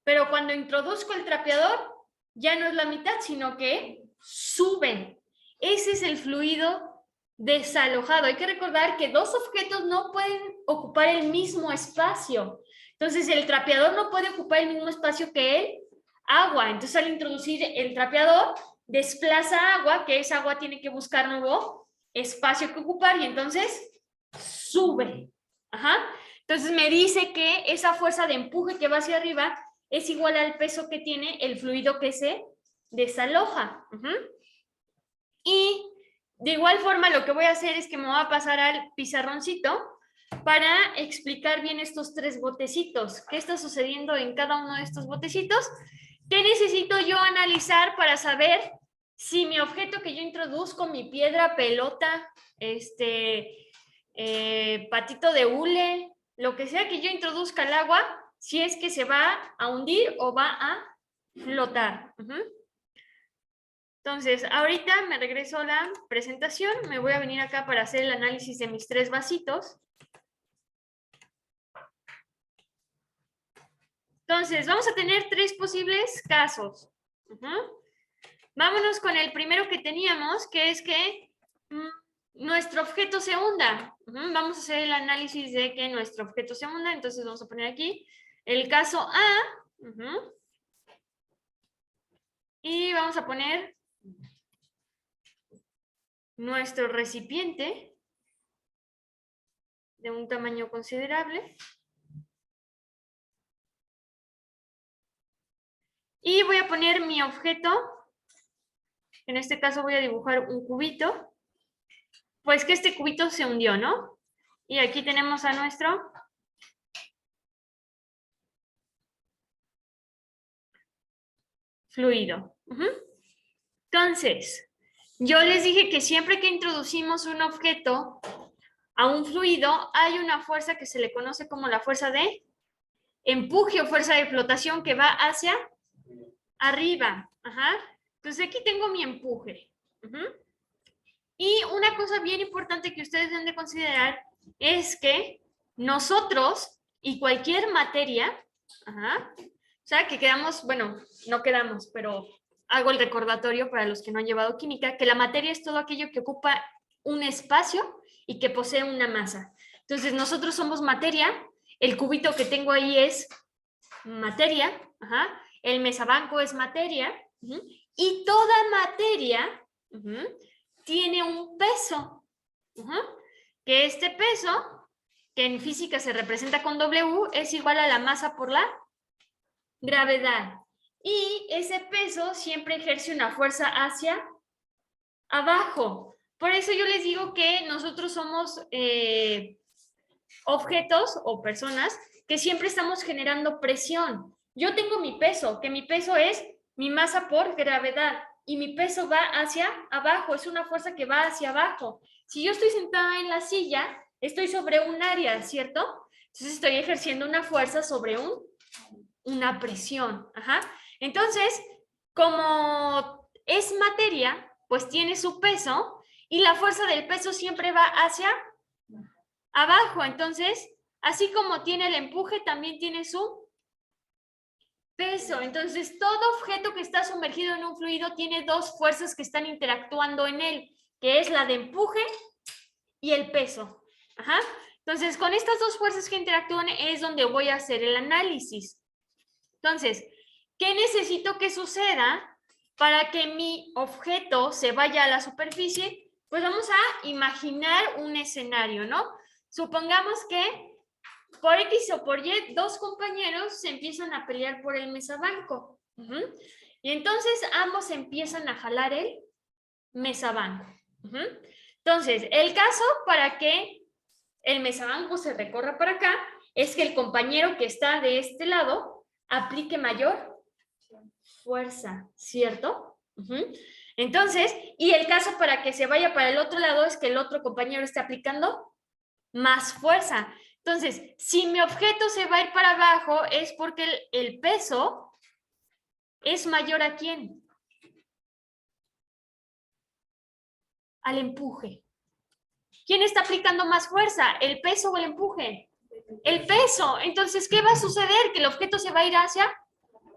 pero cuando introduzco el trapeador, ya no es la mitad, sino que sube. Ese es el fluido desalojado. Hay que recordar que 2 objetos no pueden ocupar el mismo espacio. Entonces, el trapeador no puede ocupar el mismo espacio que el agua. Entonces, al introducir el trapeador, desplaza agua, que esa agua tiene que buscar nuevo espacio que ocupar y entonces sube. Entonces, me dice que esa fuerza de empuje que va hacia arriba es igual al peso que tiene el fluido que se desaloja. Y de igual forma lo que voy a hacer es que me voy a pasar al pizarroncito para explicar bien estos 3 botecitos. ¿Qué está sucediendo en cada uno de estos botecitos? ¿Qué necesito yo analizar para saber si mi objeto que yo introduzco, mi piedra, pelota, patito de hule, lo que sea que yo introduzca al agua, si es que se va a hundir o va a flotar? Entonces, ahorita me regreso a la presentación, me voy a venir acá para hacer el análisis de mis 3 vasitos. Entonces, vamos a tener 3 posibles casos. Vámonos con el primero que teníamos, que es que nuestro objeto se hunda. Vamos a hacer el análisis de que nuestro objeto se hunda, entonces vamos a poner aquí el caso A. Y vamos a poner nuestro recipiente de un tamaño considerable. Y voy a poner mi objeto, en este caso voy a dibujar un cubito, pues que este cubito se hundió, ¿no? Y aquí tenemos a nuestro fluido. Entonces, yo les dije que siempre que introducimos un objeto a un fluido, hay una fuerza que se le conoce como la fuerza de empuje o fuerza de flotación que va hacia arriba. Entonces aquí tengo mi empuje. Y una cosa bien importante que ustedes deben de considerar es que nosotros y cualquier materia, o sea, que quedamos, bueno, no quedamos, pero hago el recordatorio para los que no han llevado química, que la materia es todo aquello que ocupa un espacio y que posee una masa. Entonces, nosotros somos materia, el cubito que tengo ahí es materia, el mesabanco es materia, y toda materia tiene un peso, que este peso, que en física se representa con W, es igual a la masa por la gravedad. Y ese peso siempre ejerce una fuerza hacia abajo. Por eso yo les digo que nosotros somos objetos o personas que siempre estamos generando presión. Yo tengo mi peso, que mi peso es mi masa por gravedad, y mi peso va hacia abajo, es una fuerza que va hacia abajo. Si yo estoy sentada en la silla, estoy sobre un área, ¿cierto? Entonces estoy ejerciendo una fuerza sobre una presión. Entonces, como es materia, pues tiene su peso y la fuerza del peso siempre va hacia abajo. Entonces, así como tiene el empuje, también tiene su peso. Entonces, todo objeto que está sumergido en un fluido tiene dos fuerzas que están interactuando en él, que es la de empuje y el peso. Ajá. Entonces, con estas dos fuerzas que interactúan es donde voy a hacer el análisis. Entonces, ¿qué necesito que suceda para que mi objeto se vaya a la superficie? Pues vamos a imaginar un escenario, ¿no? Supongamos que por X o por Y, dos compañeros se empiezan a pelear por el mesabanco. Y entonces ambos empiezan a jalar el mesabanco. Entonces, el caso para que el mesabanco se recorra para acá es que el compañero que está de este lado aplique mayor fuerza, ¿cierto? Entonces, y el caso para que se vaya para el otro lado es que el otro compañero esté aplicando más fuerza. Entonces, si mi objeto se va a ir para abajo es porque el peso es mayor ¿a quién? Al empuje. ¿Quién está aplicando más fuerza? ¿El peso o el empuje? El peso. Entonces, ¿qué va a suceder? Que el objeto se va a ir hacia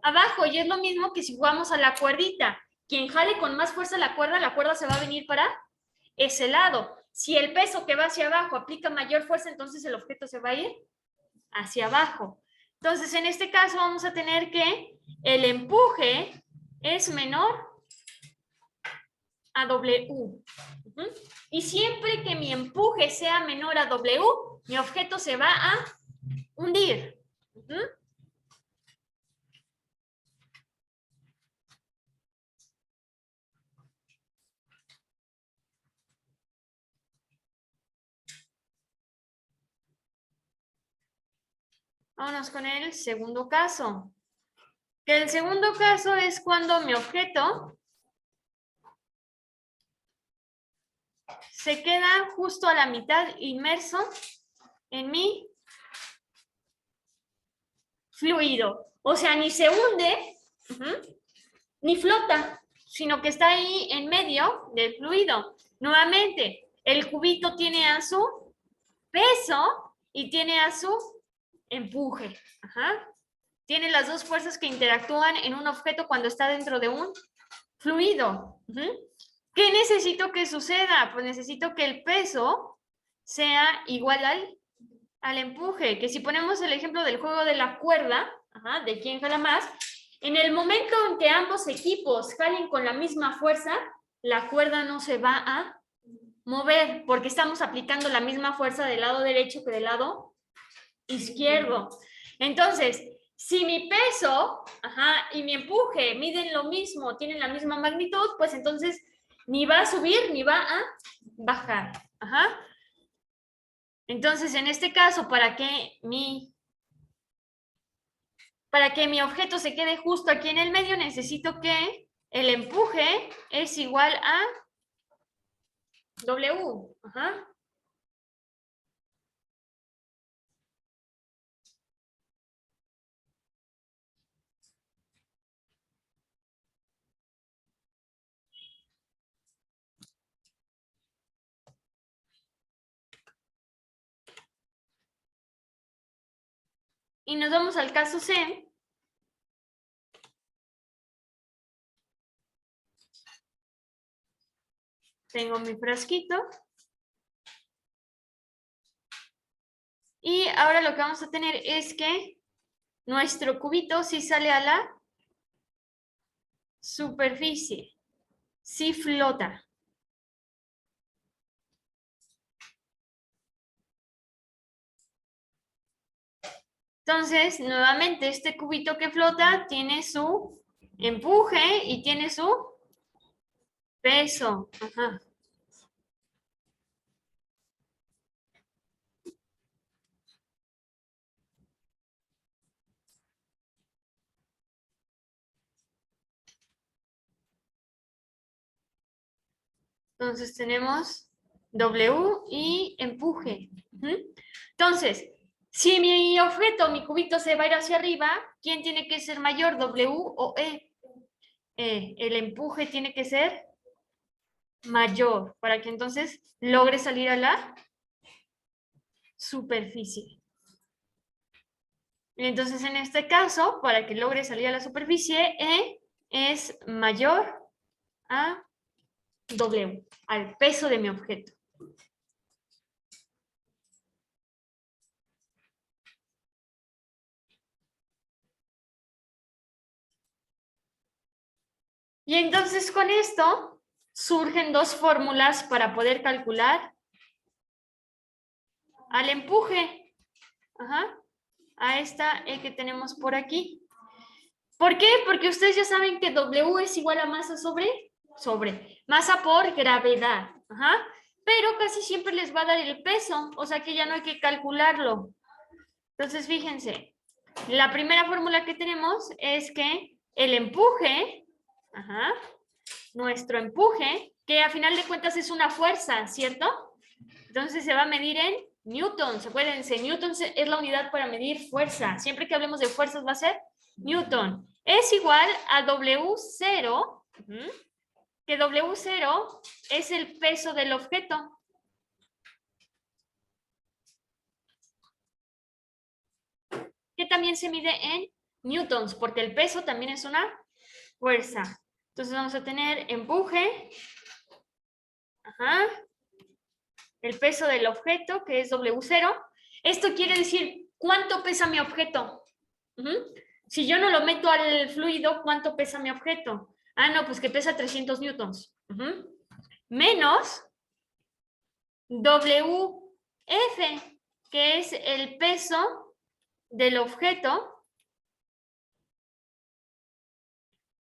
abajo. Y es lo mismo que si jugamos a la cuerdita. Quien jale con más fuerza la cuerda se va a venir para ese lado. Si el peso que va hacia abajo aplica mayor fuerza, entonces el objeto se va a ir hacia abajo. Entonces, en este caso vamos a tener que el empuje es menor a W. Y siempre que mi empuje sea menor a W, mi objeto se va a hundir. Vámonos con el segundo caso. Que el segundo caso es cuando mi objeto se queda justo a la mitad inmerso en mi fluido. O sea, ni se hunde, ni flota, sino que está ahí en medio del fluido. Nuevamente, el cubito tiene a su peso y tiene a su empuje. Tiene las dos fuerzas que interactúan en un objeto cuando está dentro de un fluido. ¿Qué necesito que suceda? Pues necesito que el peso sea igual al empuje. Que si ponemos el ejemplo del juego de la cuerda, de quién jala más, en el momento en que ambos equipos jalen con la misma fuerza, la cuerda no se va a mover porque estamos aplicando la misma fuerza del lado derecho que del lado izquierdo. Entonces, si mi peso y mi empuje miden lo mismo, tienen la misma magnitud, pues entonces ni va a subir ni va a bajar. Entonces, en este caso, para que mi objeto se quede justo aquí en el medio, necesito que el empuje es igual a W. Y nos vamos al caso C. Tengo mi frasquito. Y ahora lo que vamos a tener es que nuestro cubito sí sale a la superficie. Sí flota. Entonces, nuevamente, este cubito que flota tiene su empuje y tiene su peso. Entonces tenemos W y empuje. Entonces, si mi objeto, mi cubito se va a ir hacia arriba, ¿quién tiene que ser mayor, W o E? el empuje tiene que ser mayor para que entonces logre salir a la superficie. Entonces, en este caso, para que logre salir a la superficie, E es mayor a W, al peso de mi objeto. Y entonces con esto surgen dos fórmulas para poder calcular al empuje. Ajá. A esta E que tenemos por aquí. ¿Por qué? Porque ustedes ya saben que W es igual a masa sobre masa por gravedad. Ajá. Pero casi siempre les va a dar el peso, o sea que ya no hay que calcularlo. Entonces, fíjense, la primera fórmula que tenemos es que el empuje, ajá, nuestro empuje, que a final de cuentas es una fuerza, ¿cierto? Entonces se va a medir en newtons. Acuérdense, newtons es la unidad para medir fuerza. Siempre que hablemos de fuerzas va a ser newton. Es igual a W0, que W0 es el peso del objeto. Que también se mide en newtons, porque el peso también es una fuerza. Entonces vamos a tener empuje, ajá, el peso del objeto, que es W0. Esto quiere decir, ¿cuánto pesa mi objeto? Si yo no lo meto al fluido, ¿cuánto pesa mi objeto? Ah, no, pues que pesa 300 newtons. Menos WF, que es el peso del objeto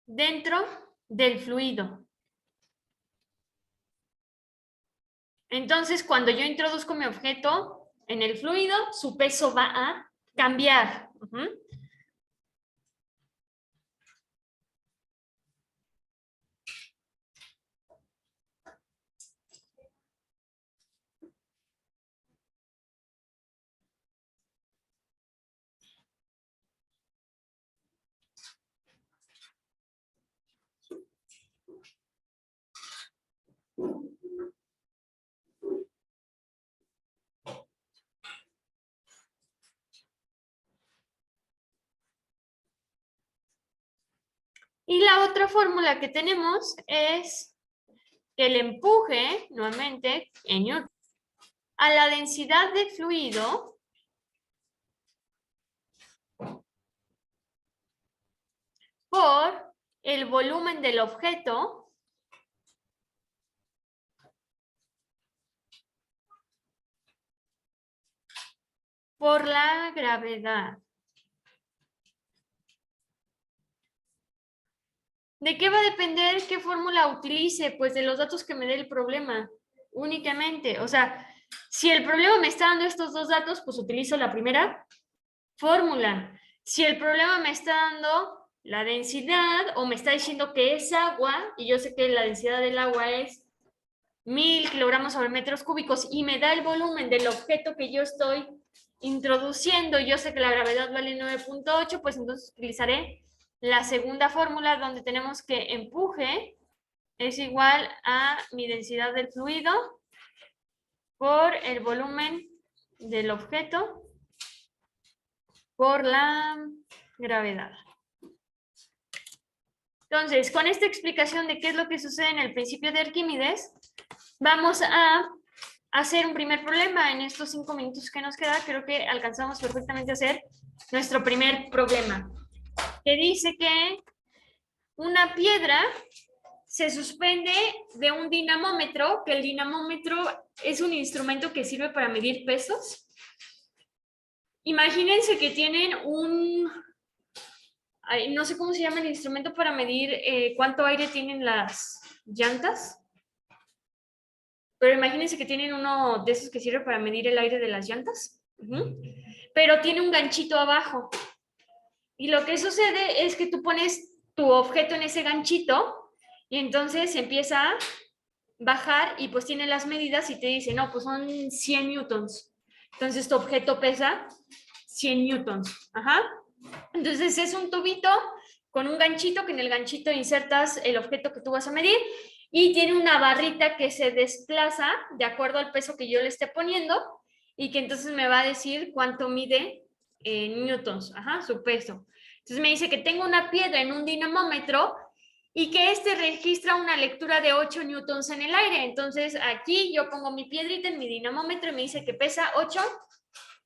dentro del fluido. Entonces, cuando yo introduzco mi objeto en el fluido, su peso va a cambiar. Y la otra fórmula que tenemos es que el empuje, nuevamente, en newton, a la densidad de fluido por el volumen del objeto por la gravedad. ¿De qué va a depender qué fórmula utilice? Pues de los datos que me dé el problema, únicamente. O sea, si el problema me está dando estos dos datos, pues utilizo la primera fórmula. Si el problema me está dando la densidad o me está diciendo que es agua, y yo sé que la densidad del agua es 1000 kilogramos sobre metros cúbicos y me da el volumen del objeto que yo estoy introduciendo, yo sé que la gravedad vale 9.8, pues entonces utilizaré la segunda fórmula donde tenemos que empuje es igual a mi densidad del fluido por el volumen del objeto por la gravedad. Entonces, con esta explicación de qué es lo que sucede en el principio de Arquímedes, vamos a hacer un primer problema. En estos 5 minutos que nos queda, creo que alcanzamos perfectamente a hacer nuestro primer problema, que dice que una piedra se suspende de un dinamómetro, que el dinamómetro es un instrumento que sirve para medir pesos. Imagínense que tienen no sé cómo se llama el instrumento para medir cuánto aire tienen las llantas, pero imagínense que tienen uno de esos que sirve para medir el aire de las llantas, pero tiene un ganchito abajo. Y lo que sucede es que tú pones tu objeto en ese ganchito y entonces empieza a bajar y pues tiene las medidas y te dice, no, pues son 100 newtons. Entonces tu objeto pesa 100 newtons. Ajá. Entonces es un tubito con un ganchito, que en el ganchito insertas el objeto que tú vas a medir, y tiene una barrita que se desplaza de acuerdo al peso que yo le esté poniendo, y que entonces me va a decir cuánto mide en newtons, su peso. Entonces me dice que tengo una piedra en un dinamómetro y que este registra una lectura de 8 newtons en el aire. Entonces aquí yo pongo mi piedrita en mi dinamómetro y me dice que pesa 8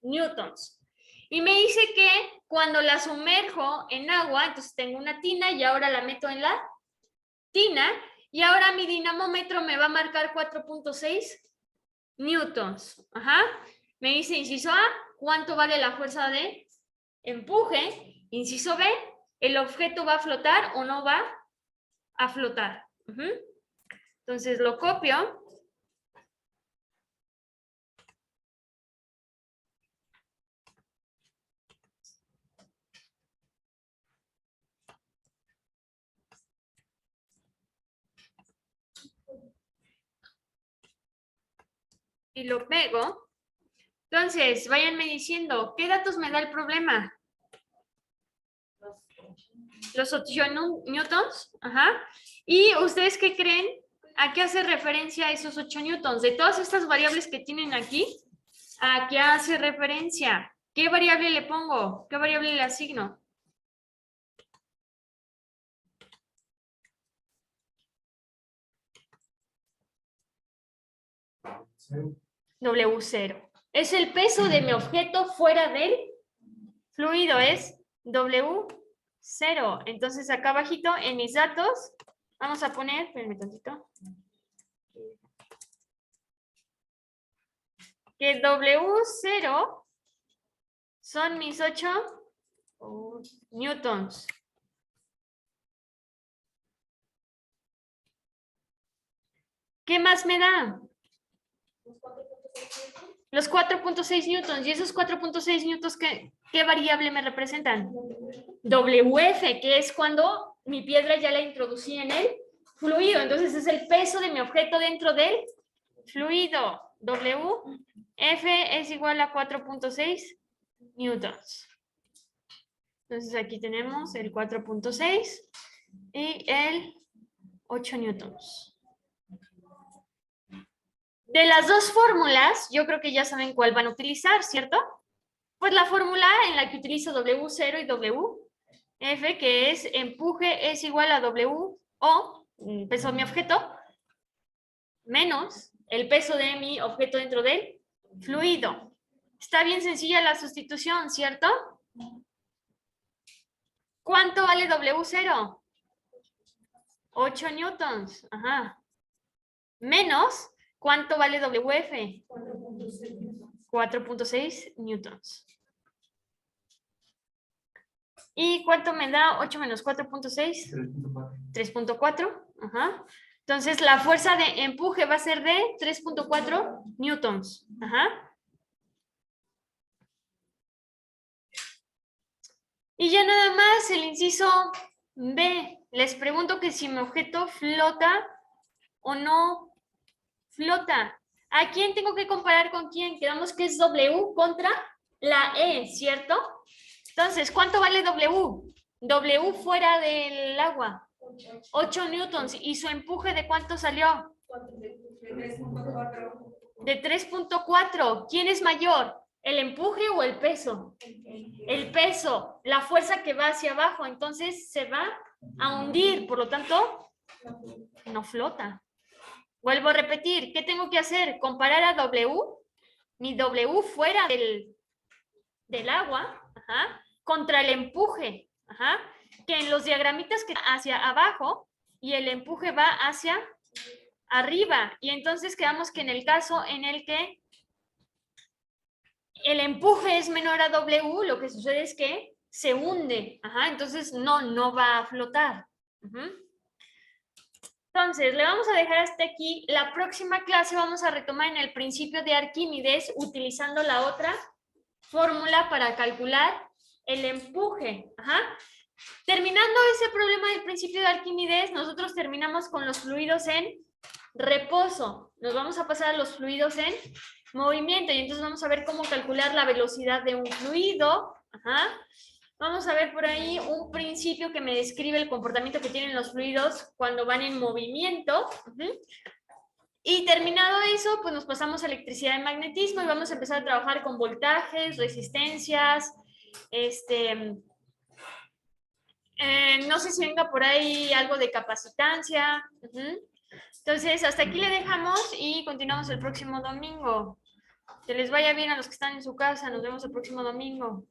newtons. Y me dice que cuando la sumerjo en agua, entonces tengo una tina y ahora la meto en la tina y ahora mi dinamómetro me va a marcar 4.6 newtons. Me dice inciso A, ¿cuánto vale la fuerza de empuje? Inciso B, ¿el objeto va a flotar o no va a flotar? Entonces lo copio. Y lo pego. Entonces, váyanme diciendo, ¿qué datos me da el problema? Los 8 newtons. ¿Y ustedes qué creen? ¿A qué hace referencia esos 8 newtons? De todas estas variables que tienen aquí, ¿a qué hace referencia? ¿Qué variable le pongo? ¿Qué variable le asigno? W0. Es el peso de mi objeto fuera del fluido, es W0. Entonces acá abajito en mis datos vamos a poner, espérenme tantito, que W0 son mis 8 newtons. ¿Qué más me da? Los 4.6 newtons. ¿Y esos 4.6 newtons qué variable me representan? WF, que es cuando mi piedra ya la introducí en el fluido. Entonces es el peso de mi objeto dentro del fluido. WF es igual a 4.6 newtons. Entonces aquí tenemos el 4.6 y el 8 newtons. De las dos fórmulas, yo creo que ya saben cuál van a utilizar, ¿cierto? Pues la fórmula en la que utilizo W0 y WF, que es empuje es igual a W o peso de mi objeto, menos el peso de mi objeto dentro del fluido. Está bien sencilla la sustitución, ¿cierto? ¿Cuánto vale W0? 8 newtons. Menos, ¿cuánto vale WF? 4.6 newtons. ¿Y cuánto me da 8 menos 4.6? 3.4. Entonces, la fuerza de empuje va a ser de 3.4 newtons. Y ya nada más el inciso B. Les pregunto que si mi objeto flota o no flota. ¿A quién tengo que comparar con quién? Quedamos que es W contra la E, ¿cierto? Entonces, ¿cuánto vale W? W fuera del agua. 8 newtons. ¿Y su empuje de cuánto salió? De 3.4. ¿Quién es mayor? ¿El empuje o el peso? El peso. La fuerza que va hacia abajo. Entonces se va a hundir. Por lo tanto, no flota. Vuelvo a repetir. ¿Qué tengo que hacer? Comparar a W. Mi W fuera del agua. Contra el empuje. Que en los diagramitas que hacia abajo y el empuje va hacia arriba. Y entonces quedamos que en el caso en el que el empuje es menor a W, lo que sucede es que se hunde. Entonces no va a flotar. Entonces, le vamos a dejar hasta aquí. La próxima clase vamos a retomar en el principio de Arquímedes utilizando la otra fórmula para calcular el empuje. Terminando ese problema del principio de Arquímedes, nosotros terminamos con los fluidos en reposo. Nos vamos a pasar a los fluidos en movimiento y entonces vamos a ver cómo calcular la velocidad de un fluido. Vamos a ver por ahí un principio que me describe el comportamiento que tienen los fluidos cuando van en movimiento. Y terminado eso, pues nos pasamos a electricidad y magnetismo y vamos a empezar a trabajar con voltajes, resistencias, no sé si venga por ahí algo de capacitancia. Entonces, hasta aquí le dejamos y continuamos el próximo domingo. Que les vaya bien a los que están en su casa. Nos vemos el próximo domingo.